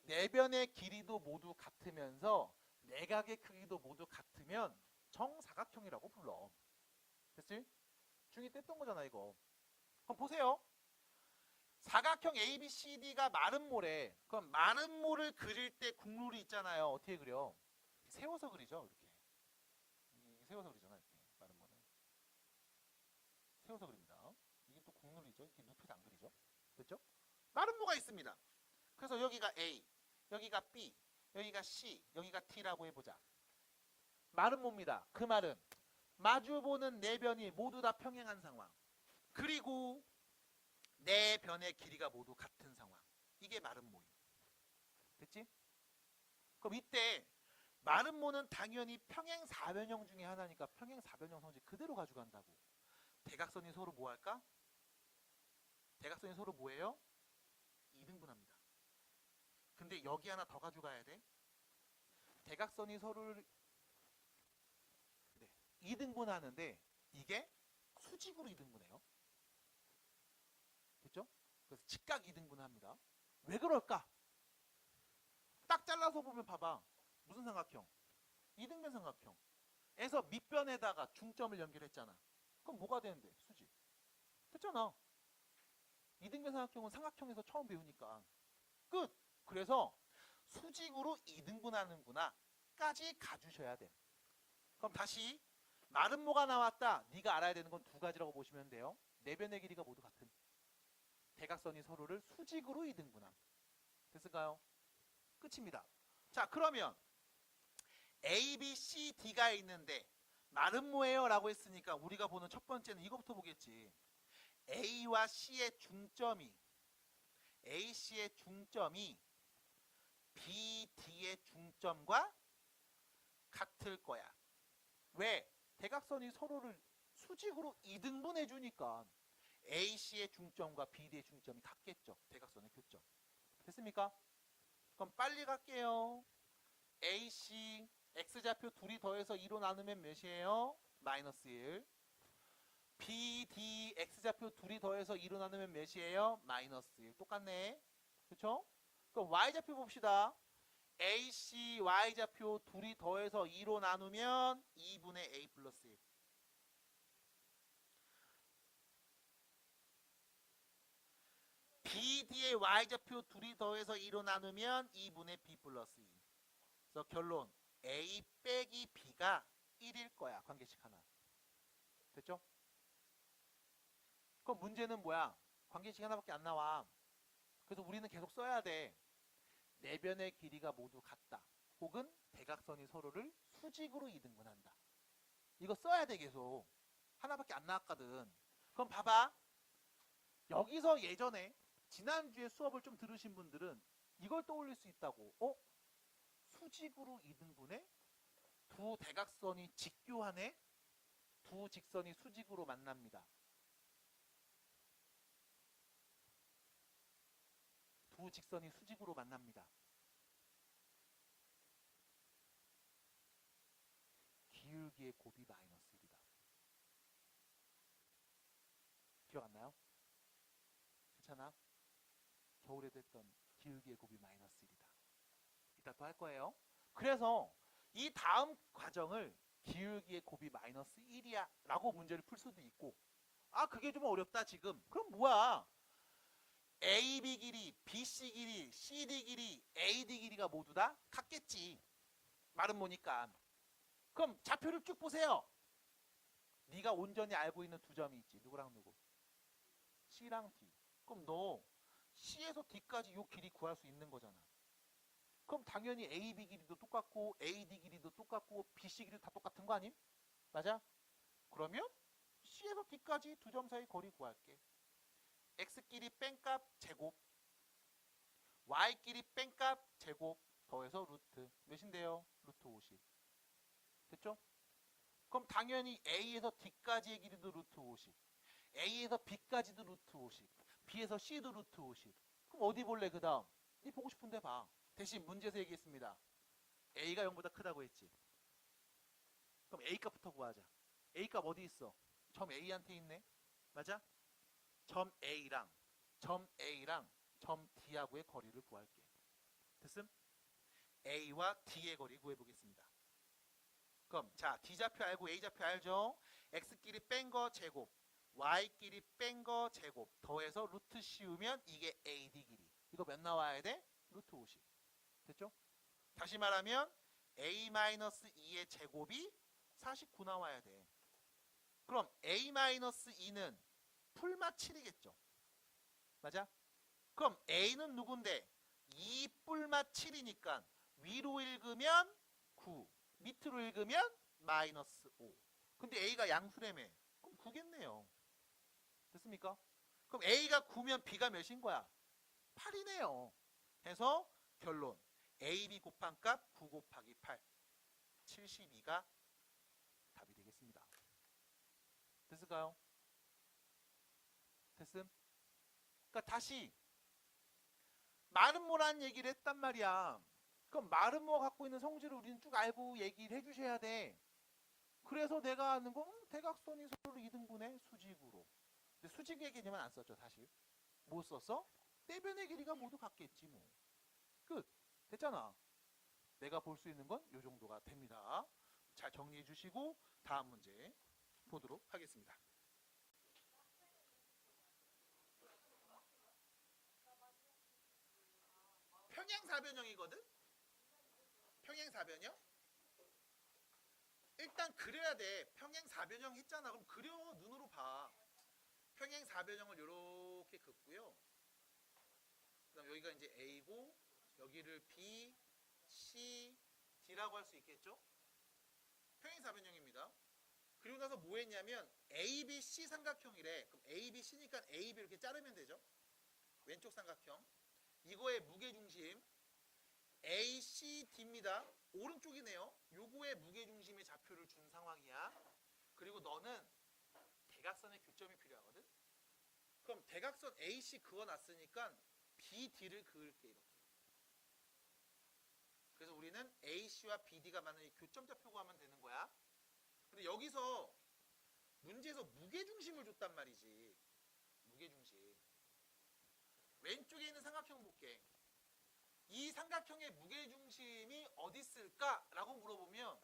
네 변의 길이도 모두 같으면서 네 각의 크기도 모두 같으면 정사각형이라고 불러. 됐지? 중2 때 했던 거잖아, 이거. 그럼 보세요. 사각형 ABCD가 마름모래. 그럼 마름모를 그릴 때 국룰이 있잖아요. 어떻게 그려? 세워서 그리죠, 이렇게. 세워서 그리잖아, 이렇게. 마름모는 세워서 그립니다. 이게 또 국룰이죠. 이렇게 눕혀서 안 그리죠. 됐죠? 마름모가 있습니다. 그래서 여기가 A, 여기가 B, 여기가 C, 여기가 T라고 해보자. 마름모입니다. 그 말은 마주보는 네 변이 모두 다 평행한 상황. 그리고 네 변의 길이가 모두 같은 상황. 이게 마름모임. 됐지? 그럼 이때 마름모는 당연히 평행 사변형 중에 하나니까 평행 사변형 성질 그대로 가져간다고. 대각선이 서로 뭐 할까? 대각선이 서로 뭐예요? 2등분합니다. 근데 여기 하나 더 가져가야 돼. 대각선이 서로를 2등분하는데 이게 수직으로 2등분해요. 됐죠? 그래서 직각 2등분합니다. 왜 그럴까? 딱 잘라서 보면 봐봐. 무슨 삼각형? 2등변 삼각형. 에서 밑변에다가 중점을 연결했잖아. 그럼 뭐가 되는데? 수직. 됐잖아. 2등변 삼각형은 삼각형에서 처음 배우니까. 끝! 그래서 수직으로 2등분하는구나 까지 가주셔야 돼. 그럼 다시 마름모가 나왔다. 네가 알아야 되는 건 두 가지라고 보시면 돼요. 네 변의 길이가 모두 같은 대각선이 서로를 수직으로 2등분함. 됐을까요? 끝입니다. 자, 그러면 A, B, C, D가 있는데 마름모예요 라고 했으니까 우리가 보는 첫 번째는 이거부터 보겠지. A와 C의 중점이 AC의 중점이 BD의 중점과 같을 거야. 왜? 대각선이 서로를 수직으로 이등분해 주니까 AC의 중점과 BD의 중점이 같겠죠. 대각선의 교점. 됐습니까? 그럼 빨리 갈게요. AC X좌표 둘이 더해서 2로 나누면 몇이에요? 마이너스 1. BD X좌표 둘이 더해서 2로 나누면 몇이에요? 마이너스 1. 똑같네. 그쵸? 그럼 Y좌표 봅시다. AC Y좌표 둘이 더해서 2로 나누면 2분의 A 플러스 1. BD의 Y좌표 둘이 더해서 2로 나누면 2분의 B 플러스 2. 그래서 결론 A 빼기 B가 1일 거야. 관계식 하나. 됐죠? 그럼 문제는 뭐야? 관계식 하나밖에 안 나와. 그래서 우리는 계속 써야 돼. 내변의 길이가 모두 같다. 혹은 대각선이 서로를 수직으로 이등분한다. 이거 써야 돼 계속. 하나밖에 안 나왔거든. 그럼 봐봐. 여기서 예전에 지난주에 수업을 좀 들으신 분들은 이걸 떠올릴 수 있다고. 수직으로 이등분해? 두 대각선이 직교하네? 두 직선이 수직으로 만납니다. 두 직선이 수직으로 만납니다. 기울기의 곱이 마이너스 1이다. 기억 안 나요? 괜찮아? 겨울에도 했던 기울기의 곱이 마이너스 1이다. 이따 또 할 거예요. 그래서 이 다음 과정을 기울기의 곱이 마이너스 1이야 라고 문제를 풀 수도 있고, 그게 좀 어렵다 지금. 그럼 뭐야? AB 길이, BC 길이, CD 길이, AD 길이가 모두 다 같겠지. 말은 뭐니까. 그럼 좌표를 쭉 보세요. 네가 온전히 알고 있는 두 점이 있지. 누구랑 누구? C랑 D. 그럼 너 C에서 D까지 요 길이 구할 수 있는 거잖아. 그럼 당연히 AB 길이도 똑같고 AD 길이도 똑같고 BC 길이도 다 똑같은 거 아님? 맞아? 그러면 C에서 D까지 두 점 사이 거리 구할게. X끼리 뺀값 제곱, Y끼리 뺀값 제곱 더해서 루트 몇인데요? 루트 50. 됐죠? 그럼 당연히 A에서 D까지의 길이도 루트 50, A에서 B까지도 루트 50, B에서 C도 루트 50. 그럼 어디 볼래 그 다음? 네 보고 싶은데 봐. 대신 문제에서 얘기했습니다. A가 0보다 크다고 했지. 그럼 A값부터 구하자. A값 어디 있어? 점 A한테 있네. 맞아? 점 A랑 점 D하고의 거리를 구할게. 됐음? A와 D의 거리 구해보겠습니다. 그럼 자, D좌표 알고 A좌표 알죠? X끼리 뺀 거 제곱, Y끼리 뺀 거 제곱 더해서 루트 씌우면 이게 AD 길이. 이거 몇 나와야 돼? 루트 50. 됐죠? 다시 말하면 A-2의 제곱이 49 나와야 돼. 그럼 A-2는 풀마 7이겠죠? 맞아? 그럼 A는 누군데? 2 뿔마 7이니까 위로 읽으면 9, 밑으로 읽으면 마이너스 5. 근데 A가 양수라며. 그럼 9겠네요. 됐습니까? 그럼 A가 9면 B가 몇인 거야? 8이네요. 해서 결론 AB 곱한 값 9 곱하기 8, 72가 답이 되겠습니다. 됐을까요? 됐음? 그러니까 다시 마름모라는 얘기를 했단 말이야. 그럼 마름모가 갖고 있는 성질을 우리는 쭉 알고 얘기를 해주셔야 돼. 그래서 내가 아는 거 대각선이 서로 이등분해 수직으로. 근데 수직의 개념은 안 썼죠 사실. 뭐 썼어? 내변의 길이가 모두 같겠지 뭐. 끝. 됐잖아. 내가 볼 수 있는 건 이 정도가 됩니다. 잘 정리해 주시고 다음 문제 보도록 하겠습니다. 평행사변형이거든? 평행사변형? 일단 그려야 돼. 평행사변형 했잖아. 그럼 그려. 눈으로 봐. 평행사변형을 이렇게 긋고요. 그 다음 여기가 이제 A고 여기를 B, C, D라고 할 수 있겠죠? 평행사변형입니다. 그리고 나서 뭐 했냐면 ABC 삼각형이래. 그럼 ABC니까 AB 이렇게 자르면 되죠. 왼쪽 삼각형. 이거의 무게중심 ACD입니다. 오른쪽이네요. 요거의 무게중심의 좌표를 준 상황이야. 그리고 너는 대각선의 교점이 필요하거든. 그럼 대각선 AC 그어놨으니까 BD를 그을게 이렇게. 그래서 우리는 AC와 BD가 맞는 이 교점 좌표 구하면 되는 거야. 근데 여기서 문제에서 무게중심을 줬단 말이지. 무게중심. 왼쪽에 있는 삼각형 볼게. 이 삼각형의 무게중심이 어디 있을까? 라고 물어보면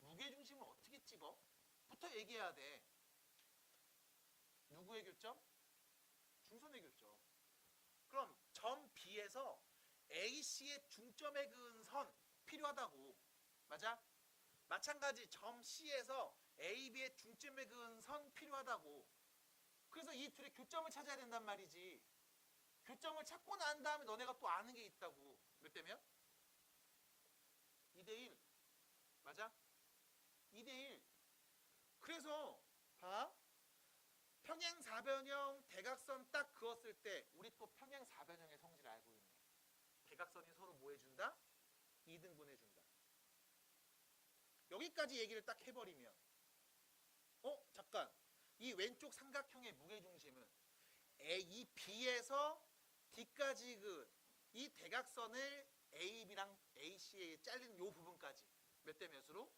무게중심을 어떻게 집어? 부터 얘기해야 돼. 누구의 교점? 중선의 교점. 그럼 점 B에서 AC의 중점에 그은 선 필요하다고. 맞아? 마찬가지 점 C에서 AB의 중점에 그은 선 필요하다고. 그래서 이 둘의 교점을 찾아야 된단 말이지. 교점을 찾고 난 다음에 너네가 또 아는 게 있다고. 몇 대면? 2대1. 맞아? 2대1. 그래서 봐. 평행사변형 대각선 딱 그었을 때 우리 또 평행사변형의 성질을 알고 있네. 대각선이 서로 뭐 해준다? 2등분 해준다. 여기까지 얘기를 딱 해버리면 잠깐. 이 왼쪽 삼각형의 무게중심은 이 B에서 D까지 이 대각선을 AB랑 AC에 잘리는 요 부분까지 몇 대 몇으로?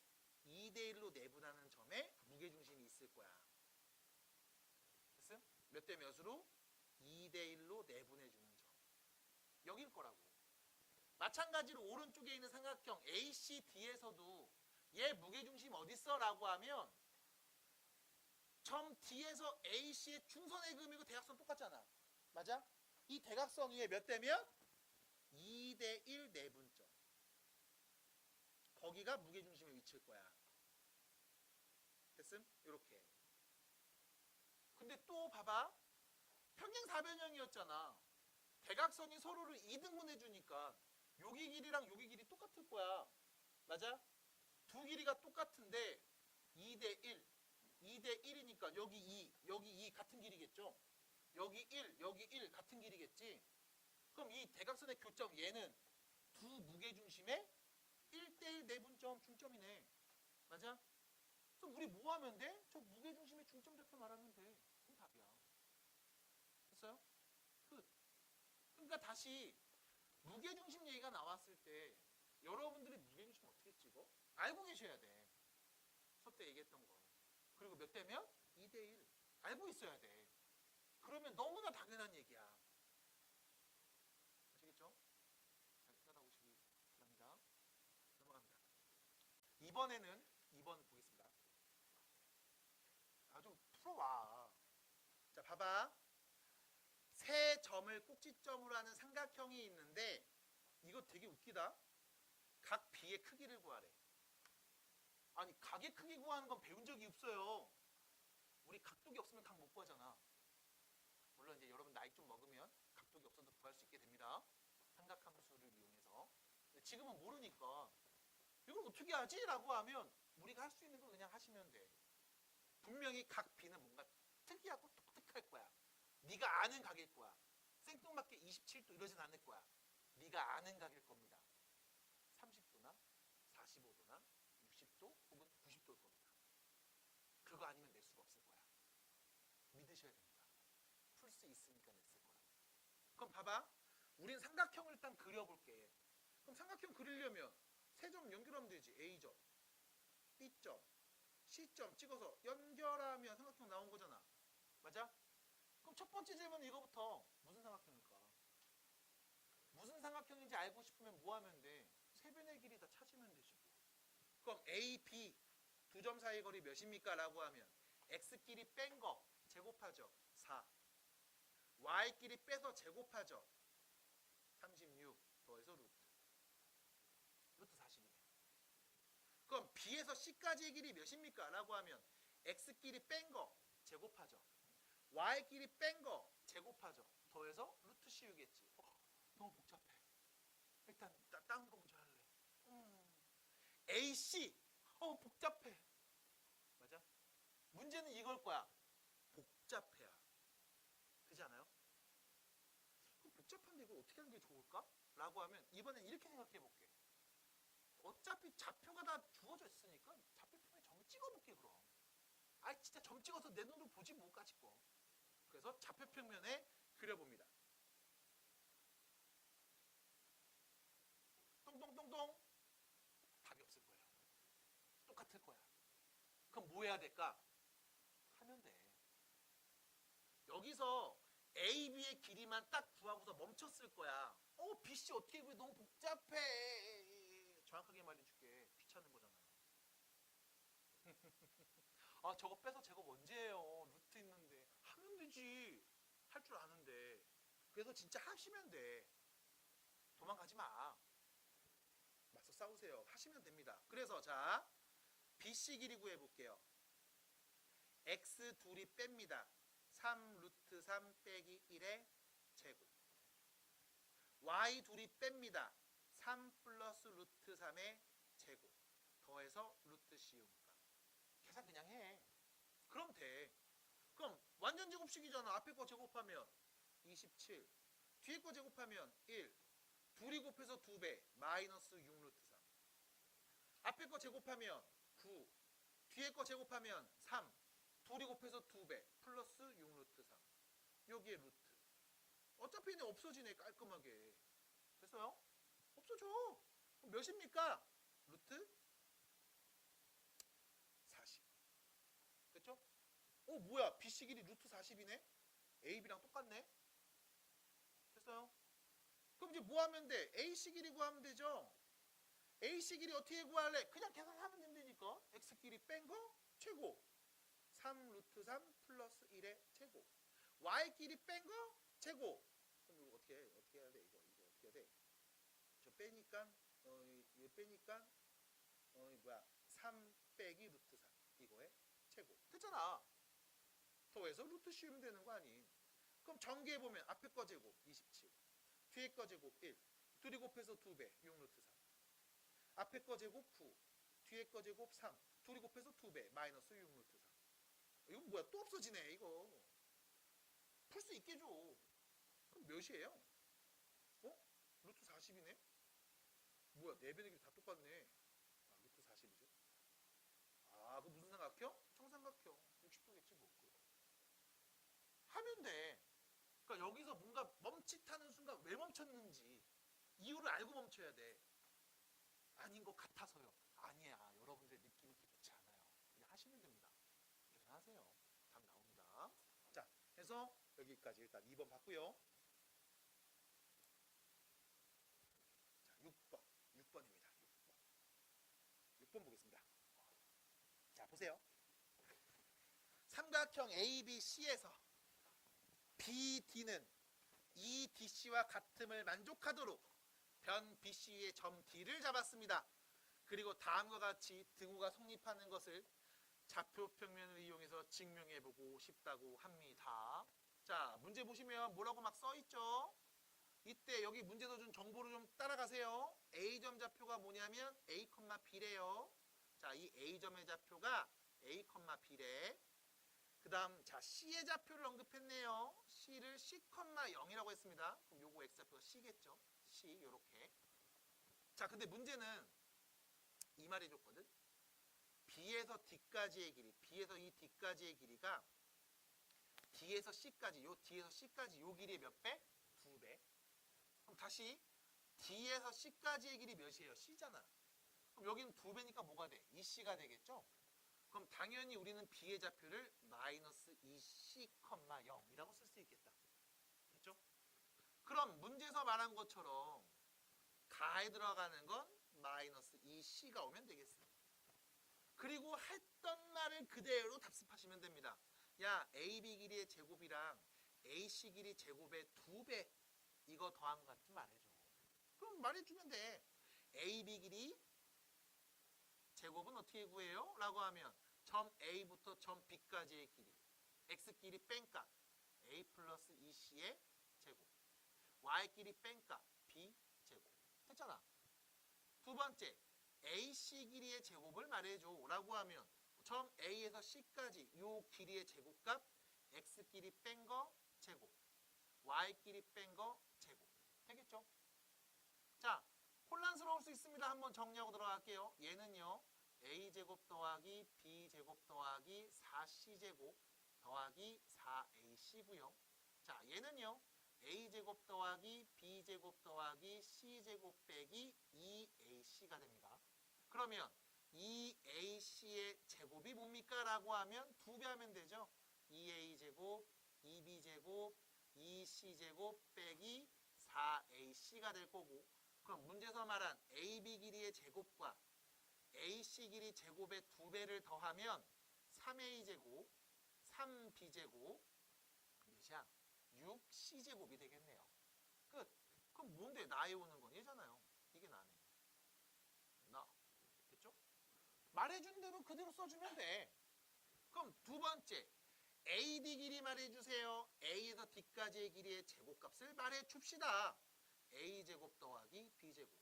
2대1로 내분하는 점에 무게중심이 있을 거야. 됐음? 몇 대 몇으로? 2대1로 내분해주는 점. 여길 거라고. 마찬가지로 오른쪽에 있는 삼각형 ACD에서도 얘 무게중심 어딨어? 라고 하면 점 D에서 AC의 중선의 그음이고 대각선 똑같잖아. 맞아? 이 대각선 위에 몇 대면? 2대1 내분점. 거기가 무게중심의 위치일 거야. 됐음? 요렇게. 근데 또 봐봐. 평행사변형이었잖아. 대각선이 서로를 2등분 해주니까 여기 길이랑 여기 길이 똑같을 거야. 맞아? 두 길이가 똑같은데 2대1. 2대1이니까 여기 2, 여기 2 같은 길이겠죠? 여기 1, 여기 1 같은 길이겠지? 그럼 이 대각선의 교점 얘는 두 무게중심의 1대1 내분점 중점이네. 맞아? 그럼 우리 뭐 하면 돼? 저 무게중심의 중점 좌표 말하면 돼. 그럼 답이야. 됐어요? 끝. 그러니까 다시 무게중심 얘기가 나왔을 때 여러분들이 무게중심 어떻게 찍어? 알고 계셔야 돼. 수업 때 얘기했던 거. 그리고 몇 대면? 2대1. 알고 있어야 돼. 그러면 너무나 당연한 얘기야. 아시겠죠? 잘 따라오시기 바랍니다. 넘어갑니다. 이번에는 2번 보겠습니다. 좀 풀어와. 자, 봐봐. 세 점을 꼭지점으로 하는 삼각형이 있는데 이거 되게 웃기다. 각 B의 크기를 구하래. 아니 각의 크기 구하는 건 배운 적이 없어요. 우리 각도기 없으면 각 못 구하잖아. 물론 이제 여러분 나이 좀 먹으면 각도기 없어도 구할 수 있게 됩니다. 삼각함수를 이용해서. 근데 지금은 모르니까 이걸 어떻게 하지? 라고 하면 우리가 할 수 있는 거 그냥 하시면 돼. 분명히 각 B는 뭔가 특이하고 독특할 거야. 네가 아는 각일 거야. 생뚱맞게 27도 이러진 않을 거야. 네가 아는 각일 겁니다. 30도나 45도나 60도 혹은 90도일 겁니다. 그거 아니면 낼 수가 없을 거야. 믿으셔야 됩니다. 풀 수 있으니까 냈을 거야. 그럼 봐봐. 우린 삼각형을 일단 그려볼게. 그럼 삼각형 그리려면 세 점 연결하면 되지. A점, B점, C점 찍어서 연결하면 삼각형 나온 거잖아. 맞아? 그럼 첫 번째 질문은 이거부터. 무슨 삼각형일까? 무슨 삼각형인지 알고 싶으면 뭐 하면 돼? 세변의 길이 다 찾으면 되지. 그럼 A, B 두 점 사이 거리 몇입니까? 라고 하면 X끼리 뺀 거 제곱하죠. 4. Y끼리 빼서 제곱하죠. 36 더해서 루트. 루트 40이네. 그럼 B에서 C까지의 길이 몇입니까? 라고 하면 X끼리 뺀 거 제곱하죠. Y끼리 뺀 거 제곱하죠. 더해서 루트 씌우겠지. 너무 복잡해. 일단 다른 거 먼저 할래. AC 복잡해. 맞아? 문제는 이걸 거야. 복잡해야. 되지 않아요? 그럼 복잡한데 이걸 어떻게 하는 게 좋을까? 라고 하면 이번엔 이렇게 생각해 볼게. 어차피 좌표가 다 주어져 있으니까 좌표표에 점을 찍어볼게 그럼. 아 진짜 점 찍어서 내 눈으로 보지 뭐까지 거. 그래서 좌표평면에 그려봅니다. 똥똥똥똥 답이 없을 거예요. 똑같을 거야. 그럼 뭐 해야 될까? 하면 돼. 여기서 A, B의 길이만 딱 구하고서 멈췄을 거야. BC 어떻게 구해? 너무 복잡해. 정확하게 말해줄게. 귀찮은 거잖아요. 아 저거 빼서 제곱 언제예요? 루트 있는데. 하면 되지. 할 줄 아는데. 그래서 진짜 하시면 돼. 도망가지 마. 맞서 싸우세요. 하시면 됩니다. 그래서 자 BC 길이 구해볼게요. X 둘이 뺍니다. 3 루트 3 빼기 1의 제곱. Y 둘이 뺍니다. 3 플러스 루트 3의 제곱. 더해서 루트 씌우니까. 계산 그냥 해. 그럼 돼. 그럼 완전 제곱식이잖아. 앞에 거 제곱하면 27. 뒤에 거 제곱하면 1. 둘이 곱해서 2배. 마이너스 6 루트 3. 앞에 거 제곱하면 9. 뒤에 거 제곱하면 3. 둘이 곱해서 2배. 플러스 6 루트 3. 여기에 루트. 어차피 얘네 없어지네 깔끔하게. 됐어요? 없어져. 그럼 몇입니까? 루트 40. 됐죠? 뭐야 BC 길이 루트 40이네? AB랑 똑같네? 됐어요? 그럼 이제 뭐 하면 돼? AC 길이 구하면 되죠? AC 길이 어떻게 구할래? 그냥 계산하면 된다니까. X 길이 뺀 거 최고. 3 루트 3 플러스 1의 제곱. Y 길이 뺀 거 제곱. 그럼 이거 어떻게 해? 어떻게 해야 돼? 이거 어떻게 해야 돼? 저 빼니까 이거 빼니까 뭐야? 3 빼기 루트 3 이거에 제곱. 됐잖아. 더해서 루트 씌우면 되는 거 아니? 그럼 전개해 보면 앞에 거 제곱 27. 뒤에 거 제곱 1. 둘이 곱해서 2배 6 루트 3. 앞에 거 제곱 9. 뒤에 거 제곱 3. 둘이 곱해서 2배 마이너스 6 루트 3. 이거 뭐야? 또 없어지네 이거. 풀 수 있게 줘. 그럼 몇이에요? 루트 40이네? 뭐야? 4배의 길이 다 똑같네. 루트 40이죠. 그 무슨 삼각형? 정삼각형. 60도겠지 뭐. 하면 돼. 그러니까 여기서 뭔가 멈칫하는 순간 왜 멈췄는지 이유를 알고 멈춰야 돼. 아닌 것 같아서요. 아니야. 여러분들 느낌이 좋지 않아요. 그냥 하시면 됩니다. 계산하세요. 답 나옵니다. 자, 해서 여기까지 일단 2번 봤고요. 자, 6번. 6번입니다. 6번 보겠습니다. 자, 보세요. 삼각형 ABC에서 BD는 이 DC와 같음을 만족하도록 변 BC의 점 D를 잡았습니다. 그리고 다음과 같이 등호가 성립하는 것을 좌표평면을 이용해서 증명해보고 싶다고 합니다. 자, 문제 보시면 뭐라고 막 써있죠? 이때 여기 문제도 준 정보를 좀 따라가세요. A점 좌표가 뭐냐면 A, B래요. 자, 이 A점의 좌표가 A, B래. 그 다음 자 C의 좌표를 언급했네요. C를 C,0이라고 했습니다. 그럼 요거 X좌표가 C겠죠. C 요렇게. 자 근데 문제는 이 말이 줬거든. B에서 D까지의 길이, B에서 이 D까지의 길이가 D에서 C까지, 요 D에서 C까지 요 길이의 몇 배? 2배. 그럼 다시 D에서 C까지의 길이 몇이에요? C잖아. 그럼 여기는 2배니까 뭐가 돼? 2C가 되겠죠? 그럼 당연히 우리는 B의 좌표를 마이너스 2C,0이라고 쓸 수 있겠다. 됐죠? 그럼 문제에서 말한 것처럼 가에 들어가는 건 마이너스 2C가 오면 되겠어. 그리고 했던 말을 그대로 답습하시면 됩니다. 야, AB 길이의 제곱이랑 AC 길이 제곱의 2배 이거 더한 것 같은 말해줘. 그럼 말해주면 돼. AB 길이 제곱은 어떻게 구해요? 라고 하면 점 A부터 점 B까지의 길이, X끼리 뺀값 A 플러스 2C의 제곱, Y끼리 뺀값 B 제곱. 됐잖아. 두 번째, AC 길이의 제곱을 말해줘 라고 하면 점 A에서 C까지 요 길이의 제곱값 X끼리 뺀 거 제곱 Y끼리 뺀 거 제곱 되겠죠? 자, 혼란스러울 수 있습니다. 한번 정리하고 들어갈게요. 얘는요. A제곱 더하기 B제곱 더하기 4C제곱 더하기 4AC고요. 자, 얘는요. A제곱 더하기 B제곱 더하기 C제곱 빼기 2AC가 됩니다. 그러면 2AC의 제곱이 뭡니까? 라고 하면 2배 하면 되죠. 2A제곱, 2B제곱, 2C제곱 빼기 4AC가 될 거고 그럼 문제에서 말한 AB 길이의 제곱과 AC 길이 제곱의 2배를 더하면 3A제곱, 3B제곱, 몇이야? 6C제곱이 되겠네요. 끝. 그럼 뭔데 나에 오는 건 얘잖아요. 이게 나네. 나. 됐죠? 말해준 대로 그대로 써주면 돼. 그럼 두 번째. AD 길이 말해주세요. A에서 D까지의 길이의 제곱값을 말해줍시다. A제곱 더하기 B제곱.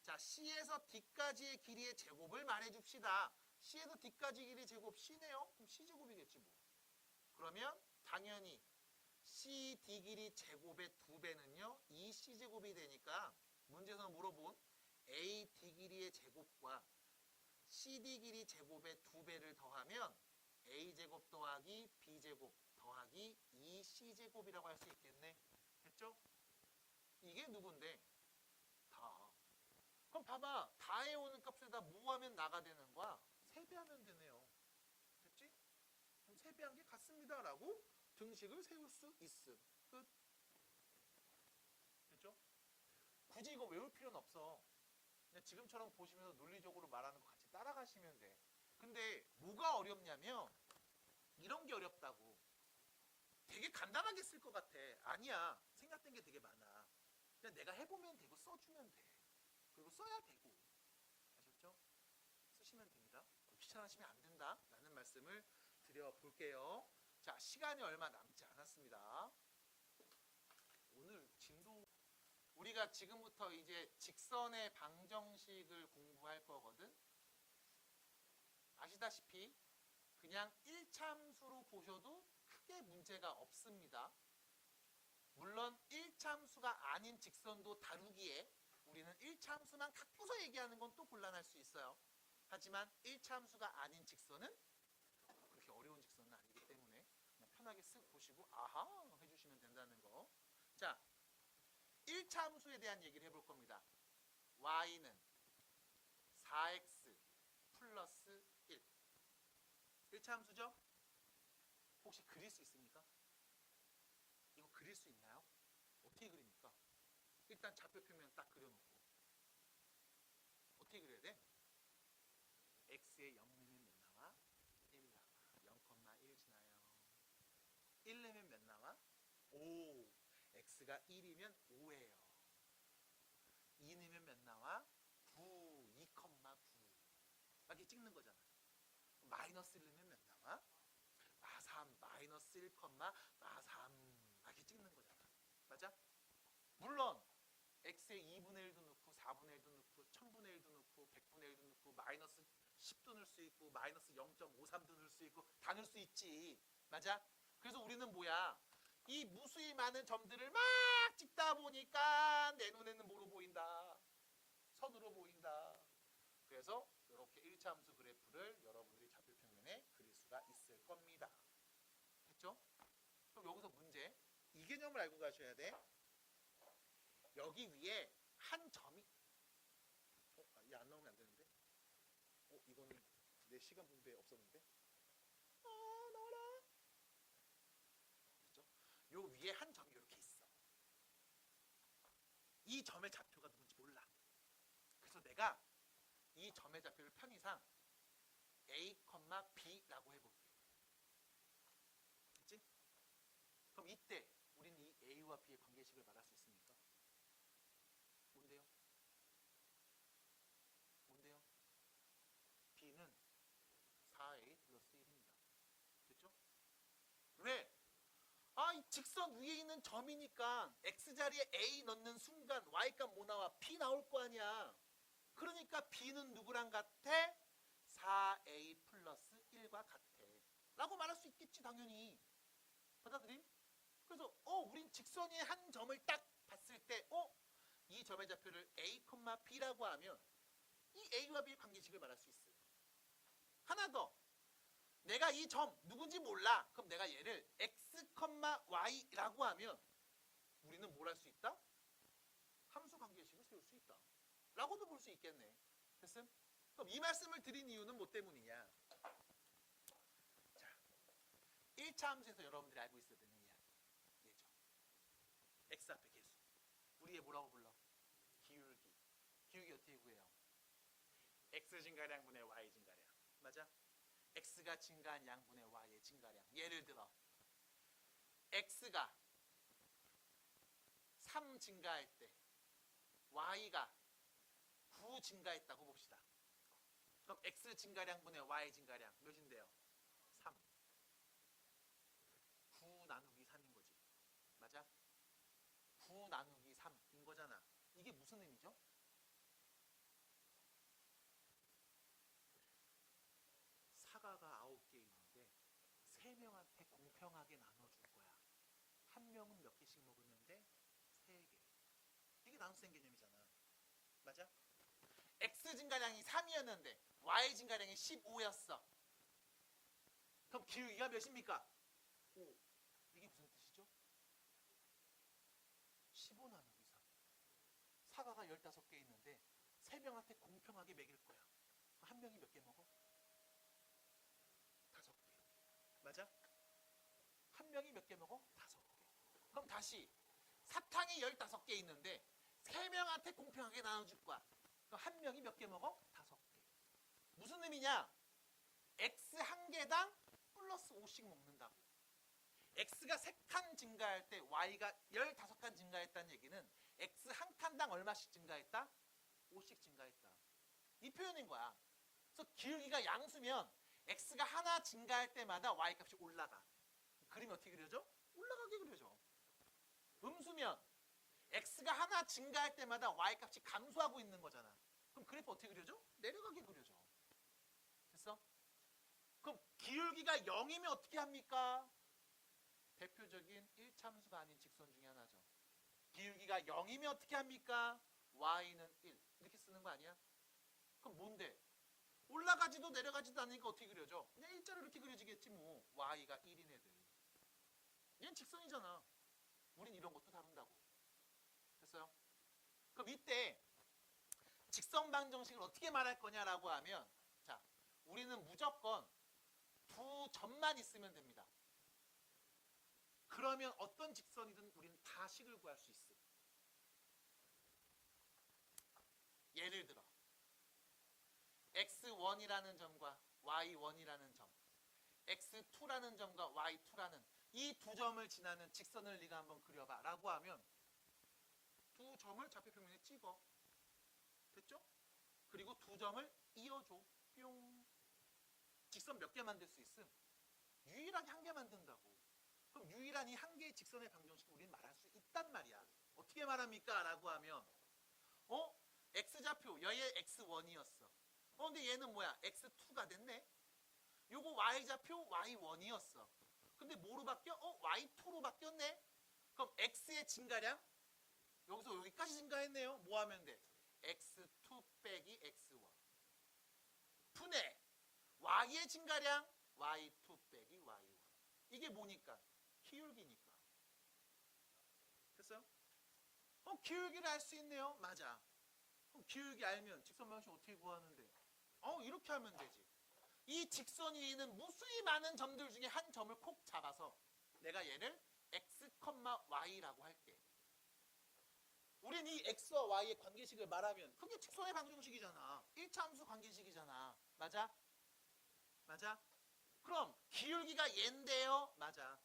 자, C에서 D까지의 길이의 제곱을 말해줍시다. C에서 D까지 길이 제곱 C네요. 그럼 C제곱이겠지 뭐. 그러면 당연히 CD 길이 제곱의 2배는요. 2C제곱이 되니까 문제에서 물어본 AD 길이의 제곱과 CD 길이 제곱의 2배를 더하면 A제곱 더하기 B제곱 더하기 2C제곱이라고 할 수 있겠네. 됐죠? 이게 누군데? 다. 그럼 봐봐. 다에 오는 값에다 뭐 하면 나가 되는 거야? 세배하면 되네요. 됐지? 그럼 세배한 게 같습니다. 라고 등식을 세울 수 있음. 끝. 됐죠? 굳이 이거 외울 필요는 없어. 그냥 지금처럼 보시면서 논리적으로 말하는 거 같이 따라가시면 돼. 근데 뭐가 어렵냐면 이런 게 어렵다고. 되게 간단하게 쓸 것 같아. 아니야. 생각된 게 되게 많아. 그냥 내가 해보면 되고 써주면 돼. 그리고 써야 되고. 아셨죠? 쓰시면 됩니다. 귀찮아하시면 안 된다. 라는 말씀을 드려볼게요. 자, 시간이 얼마 남지 않았습니다. 오늘 진도 우리가 지금부터 이제 직선의 방정식을 공부할 거거든. 아시다시피 그냥 1참수로 보셔도 크게 문제가 없습니다. 물론 1참수가 아닌 직선도 다루기에 우리는 1참수만 갖고서 얘기하는 건 또 곤란할 수 있어요. 하지만 1참수가 아닌 직선은 그렇게 어려운 직선은 아니기 때문에 그냥 편하게 쓱 보시고 아하 해주시면 된다는 거. 자, 1참수에 대한 얘기를 해볼 겁니다. y는 4x 플러스 1. 1차함수죠? 혹시 그릴 수 있습니까? 이거 그릴 수 있나요? 어떻게 그립니까? 일단 좌표 표면 딱 그려놓고 어떻게 그려야 돼? x에 0 넣으면 몇 나와? 1 나와. 0,1 지나요. 1 넣으면 몇 나와? 5. x가 1이면 5예요. 2 넣으면 몇 나와? 9. 2,9. 이렇게 찍는 거잖아. 마이너스 1 넣으면 몇 나와? 3. 마이너스 1, 3. 이렇게 찍는 거잖아. 맞아? 물론 x에 2분의 1도 넣고 4분의 1도 넣고 1000분의 1도 넣고 100분의 1도 넣고 마이너스 10도 넣을 수 있고 마이너스 0.53도 넣을 수 있고 다 넣을 수 있지. 맞아? 그래서 우리는 뭐야? 이 무수히 많은 점들을 막 찍다 보니까 내 눈에는 뭐로 보인다? 선으로 보인다. 그래서 이렇게 1차함수 그래프를 여러분들이 좌표 평면에 그릴 수가 있을 겁니다. 됐죠? 그럼 여기서 문제. 이 개념을 알고 가셔야 돼. 여기 위에 한 점이 얘 안 나오면 안 되는데. 이거는 내 시간 분배에 없었는데. 나와라. 그죠? 요 위에 한 점이 이렇게 있어. 이 점의 좌표가 누군지 몰라. 그래서 내가 이 점의 좌표를 편의상 A, B라고 해볼게. 됐지? 그럼 이때 우리는 이 A와 B의 관계식을 말할 수 있습니까? 뭔데요? 뭔데요? B는 4A 플러스 1입니다. 됐죠? 왜? 이 직선 위에 있는 점이니까 X자리에 A 넣는 순간 Y값 뭐 나와? B 나올 거 아니야. 그러니까 B는 누구랑 같아? 4A 플러스 1과 같아 라고 말할 수 있겠지 당연히. 받아들임? 그래서 우린 직선의 한 점을 딱 봤을 때 이 점의 좌표를 A, B라고 하면 이 A와 B의 관계식을 말할 수 있어. 하나 더. 내가 이 점 누군지 몰라. 그럼 내가 얘를 X, Y라고 하면 우리는 뭘 할 수 있다? 함수 관계식을 세울 수 있다. 라고도 볼 수 있겠네. 됐음? 그럼 이 말씀을 드린 이유는 뭐 때문이냐? 자, 1차 함수에서 여러분들이 알고 있어야 되는 얘죠. X 앞에 계수. 우리 얘 뭐라고 불러? 기울기. 기울기 어떻게 구해요? X 증가량분의 Y 증가량. 맞아? X가 증가한 양분의 Y의 증가량. 예를 들어 X가 3 증가할 때 Y가 9 증가했다고 봅시다. 그럼 X 증가량분의 Y 증가량 몇인데요? 3. 9 나누기 3인 거지. 맞아? 9 나누기 3인 거잖아. 이게 무슨 의미죠? 사과가 9개 있는데 3명한테 공평하게 나눠줄 거야. 한 명은 몇 개씩 먹으면 돼? 3개. 이게 나눗셈 개념이잖아. 맞아? X 증가량이 3이었는데 Y 증가량이 15였어. 그럼 기울기가 몇입니까? 5. 이게 무슨 뜻이죠? 15 나누기 3. 사과가 15개 있는데 3명한테 공평하게 먹일 거야. 한 명이 몇 개 먹어? 5개. 맞아? 한 명이 몇 개 먹어? 5개. 그럼 다시 사탕이 15개 있는데 3명한테 공평하게 나눠줄 거야. 그럼 한 명이 몇 개 먹어? 5개. 무슨 의미냐? X 한 개당 플러스 5씩 먹는다고. X가 3칸 증가할 때 Y가 15칸 증가했다는 얘기는 X 한 칸당 얼마씩 증가했다? 5씩 증가했다. 이 표현인 거야. 그래서 기울기가 양수면 X가 하나 증가할 때마다 Y 값이 올라가. 그림이 어떻게 그려져? 올라가게 그려져. 음수면 X가 하나 증가할 때마다 Y 값이 감소하고 있는 거잖아. 그럼 그래프 어떻게 그려져? 내려가게 그려져. 됐어? 그럼 기울기가 0이면 어떻게 합니까? 대표적인 1차 함수가 아닌 직선 중에 하나죠. 기울기가 0이면 어떻게 합니까? Y는 1. 이렇게 쓰는 거 아니야? 그럼 뭔데? 올라가지도 내려가지도 않으니까 어떻게 그려져? 그냥 일자로 이렇게 그려지겠지 뭐. Y가 1인 애들. 얘는 직선이잖아. 우린 이런 것도 다룬다고. 됐어요? 그럼 이때 직선 방정식을 어떻게 말할 거냐라고 하면, 자, 우리는 무조건 두 점만 있으면 됩니다. 그러면 어떤 직선이든 우리는 다 식을 구할 수 있어. 예를 들어 x1이라는 점과 y1이라는 점, x2라는 점과 y2라는 이 두 점을 지나는 직선을 네가 한번 그려봐 라고 하면 두 점을 좌표평면에 찍어. 됐죠? 그리고 두 점을 이어줘. 뿅. 직선 몇 개 만들 수 있음? 유일하게 한 개 만든다고. 그럼 유일한 이 한 개의 직선의 방정식을 우리는 말할 수 있단 말이야. 어떻게 말합니까? 라고 하면 x좌표 얘 x1이었어. 근데 얘는 뭐야? x2가 됐네. 요거 y좌표 y1이었어. 근데 뭐로 바뀌어? y2로 바뀌었네. 그럼 x의 증가량 여기서 여기까지 증가했네요. 뭐 하면 돼? x2 빼기 x1 분의 y의 증가량 y2 빼기 y1. 이게 뭐니까? 기울기니까. 됐어요? 기울기를 알 수 있네요. 맞아. 그럼 기울기 알면 직선 방정식 어떻게 구하는데? 이렇게 하면 되지. 이 직선 위에는 무수히 많은 점들 중에 한 점을 콕 잡아서 내가 얘를 x, y라고 할게. 우린 이 x와 y의 관계식을 말하면 그게 직선의 방정식이잖아. 1차 함수 관계식이잖아. 맞아? 맞아? 그럼 기울기가 얘인데요. 맞아.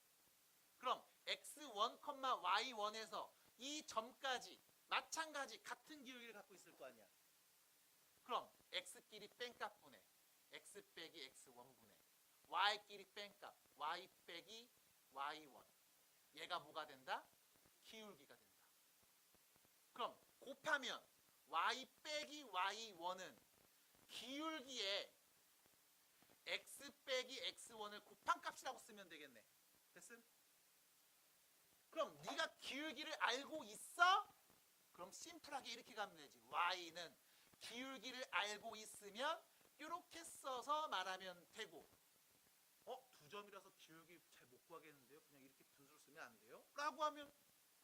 그럼 x1, y1에서 이 점까지 마찬가지 같은 기울기를 갖고 있을 거 아니야. 그럼 x끼리 뺀값 분해 x 빼기 x1 분해 y끼리 뺀값 y 빼기 y1. 얘가 뭐가 된다? 기울기가 된다. 그럼 곱하면 y 빼기 y1은 기울기에 x 빼기 x1을 곱한값이라고 쓰면 되겠네. 됐음? 그럼 네가 기울기를 알고 있어? 그럼 심플하게 이렇게 가면 되지. y는 기울기를 알고 있으면 이렇게 써서 말하면 되고, 두 점이라서 기울기 잘 못 구하겠는데요? 그냥 이렇게 둔수로 쓰면 안 돼요? 라고 하면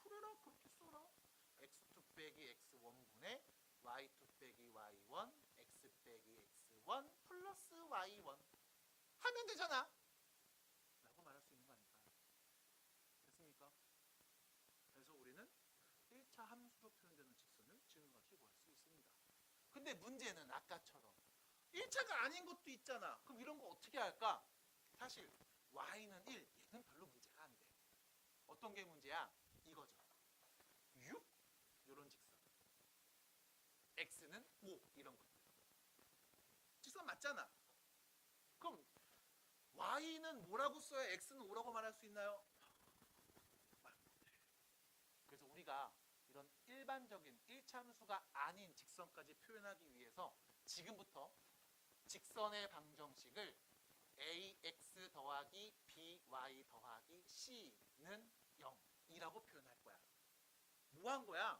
그래라, 그렇게 써라. x2 빼기 x1분의 y2 빼기 y1 x 빼기 x1 플러스 y1 하면 되잖아 라고 말할 수 있는 거 아닐까. 됐습니까? 그래서 우리는 1차 함수로 표현되는 직선을 지금까지 구할 수 있습니다. 근데 문제는 아까처럼 1차가 아닌 것도 있잖아. 그럼 이런 거 어떻게 할까? 사실 y는 1, 얘는 별로 문제가 안 돼. 어떤 게 문제야? 이거죠. 6, 이런 직선. x는 5, 이런 거. 직선 맞잖아. 그럼 y는 뭐라고 써야 x는 5라고 말할 수 있나요? 말 못해. 그래서 우리가 이런 일반적인 1차 함수가 아닌 직선까지 표현하기 위해서 지금부터 직선의 방정식을 ax 더하기 by 더하기 c는 0이라고 표현할 거야. 뭐 한 거야?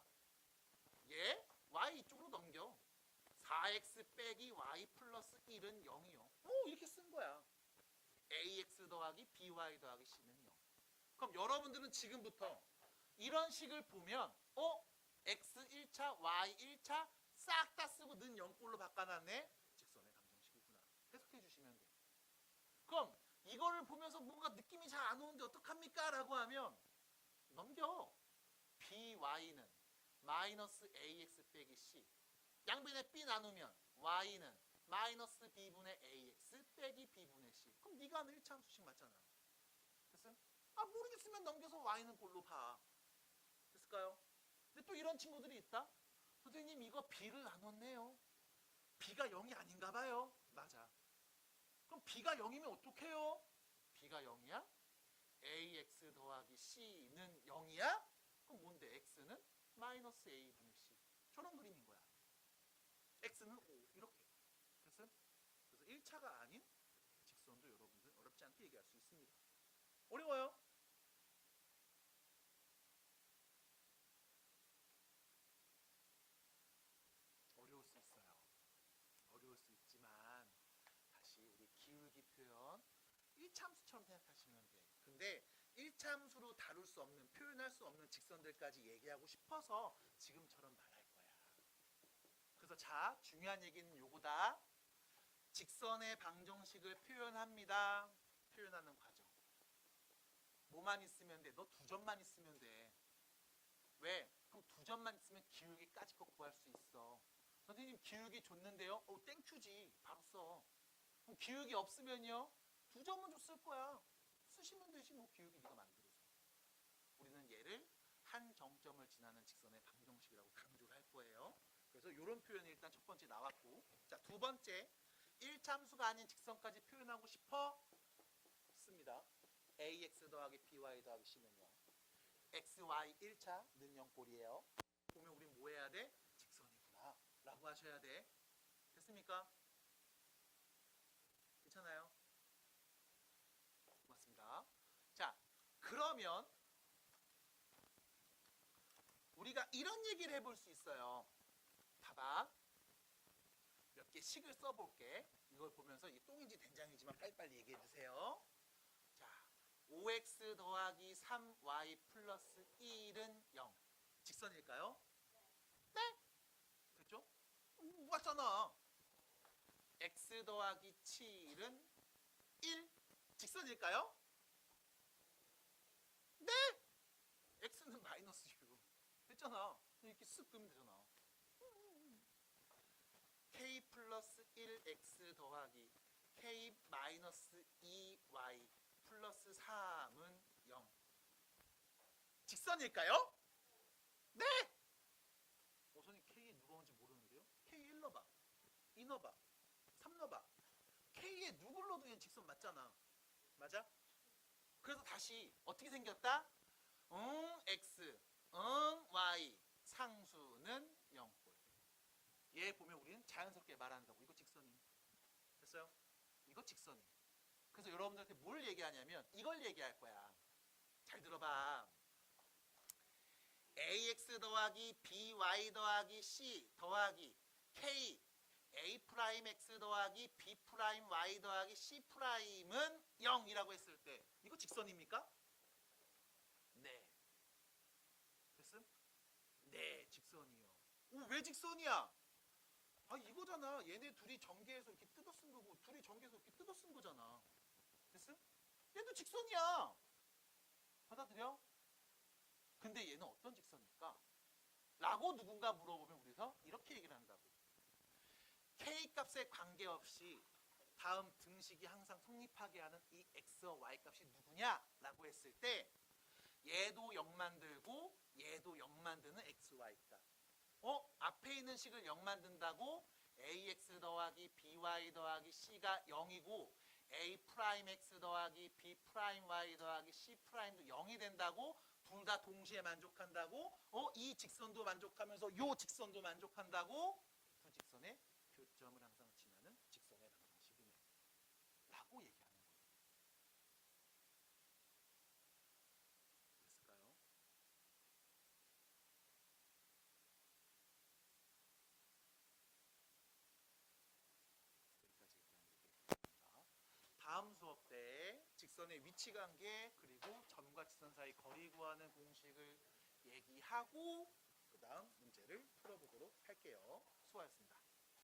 얘 y 이쪽으로 넘겨. 4x 빼기 y 플러스 1은 0이요. 이렇게 쓴 거야. ax 더하기 by 더하기 c는 0. 그럼 여러분들은 지금부터 이런 식을 보면 x 1차, y 1차 싹 다 쓰고 는 0꼴로 바꿔놨네. 직선의 방정식이구나. 해석해 주시면 돼. 그럼 이거를 보면서 뭔가 느낌이 잘 안 오는데 어떡합니까? 라고 하면 넘겨. by는 마이너스 ax 빼기 c. 양변에 b 나누면 y는 마이너스 b분의 ax 빼기 b분의 c. 그럼 네가 하는 1차 함수식 맞잖아. 됐어요? 모르겠으면 넘겨서 y는 꼴로 봐. 됐을까요? 근데 또 이런 친구들이 있다. 선생님 이거 b를 나눴네요. b가 0이 아닌가 봐요. 맞아. 그럼 b가 0이면 어떡해요? b가 0이야? ax 더하기 c는 0이야? 그럼 뭔데? x는 마이너스 a분의 c. 저런 그림인 거야. x는 5 이렇게. 됐어요? 그래서 1차가 아닌 직선도 여러분들 어렵지 않게 얘기할 수 있습니다. 어려워요? 어려울 수 있어요. 어려울 수 있지만 다시 우리 기울기 표현 1참수처럼 생각하시면 돼. 근데 1참수로 다룰 수 없는, 표현할 수 없는 직선들까지 얘기하고 싶어서 지금처럼 말할 거야. 그래서 자, 중요한 얘기는 요거다. 직선의 방정식을 표현합니다. 표현하는 과정. 뭐만 있으면 돼? 너 2점만 있으면 돼. 왜? 그럼 2점만 있으면 기울기까지 거 구할 수 있어. 선생님 기울기 줬는데요? 땡큐지. 바로 써. 그럼 기울기 없으면요? 2점은 줬을 거야. 쓰시면 되지 뭐 기울기 네가 만들어서. 우리는 얘를 한 정점을 지나는 직선의 방정식이라고 강조를 할 거예요. 그래서 이런 표현이 일단 첫 번째 나왔고, 자, 두 번째 1참수가 아닌 직선까지 표현하고 싶어? 씁니다. ax 더하기 by 더하기 c는 0. xy 1차 는 0꼴이에요. 보면 우리 뭐 해야 돼? 직선이구나 라고 하셔야 돼. 됐습니까? 괜찮아요? 고맙습니다. 자, 그러면 우리가 이런 얘기를 해볼 수 있어요. 봐봐. 몇 개 식을 써볼게. 이걸 보면서 이 똥인지 된장이지만 빨리빨리 얘기해 주세요. 자, 5x 더하기 3y 플러스 1은 0. 직선일까요? 네. 됐죠? 맞잖아. x 더하기 7은 1. 직선일까요? 네. x는 마이너스 6. 됐잖아. 이렇게 쓱 끄면 되잖아. k 플러스 1x 더하기 k 마이너스 2y 플러스 3은 0. 직선일까요? 네! 선생님 k에 누가 온지 모르는데요? k 1 넣어봐. 2 넣어봐. 3 넣어봐. k에 누굴 넣어도 얘는 직선 맞잖아. 맞아? 그래서 다시 어떻게 생겼다? x, y 상수는 0꼴. 얘 보면 우리는 자연스럽게 말한다고. 이거 직선이. 됐어요? 이거 직선이에요. 그래서 여러분들한테 뭘 얘기하냐면 이걸 얘기할 거야. 잘 들어봐. ax 더하기 by 더하기 c 더하기 k a 프라임 x 더하기 b 프라임 y 더하기 c 프라임은 0이라고 했을 때 이거 직선입니까? 네. 됐음? 네, 직선이요. 오, 왜 직선이야? 아, 이거잖아. 얘네 둘이 전개해서 이렇게 뜯어 쓴 거고 둘이 전개해서 이렇게 뜯어 쓴 거잖아. 됐음? 얘도 직선이야. 받아들여? 근데 얘는 어떤 직선일까? 라고 누군가 물어보면 우리가 이렇게 얘기를 한다고. K 값에 관계없이 다음 등식이 항상 성립하게 하는 이 X와 Y 값이 누구냐? 라고 했을 때 얘도 0 만들고 얘도 0 만드는 X, Y 값. 앞에 있는 식을 0 만든다고 AX 더하기 BY 더하기 C가 0이고 A 프라임 X 더하기 B 프라임 Y 더하기 C 프라임도 0이 된다고? 둘 다 동시에 만족한다고? 이 직선도 만족하면서 요 직선도 만족한다고? 두 직선의 교점을 항상 지나는 직선의 방정식이네. 라고 얘기하는 거예요. 됐을까요? 여기까지 얘기하겠습니다. 다음 수업 때 직선의 위치 관계 그리고 점과 직선 사이 거리 구하는 공식을 얘기하고 그 다음 문제를 풀어보도록 할게요. 수고하셨습니다.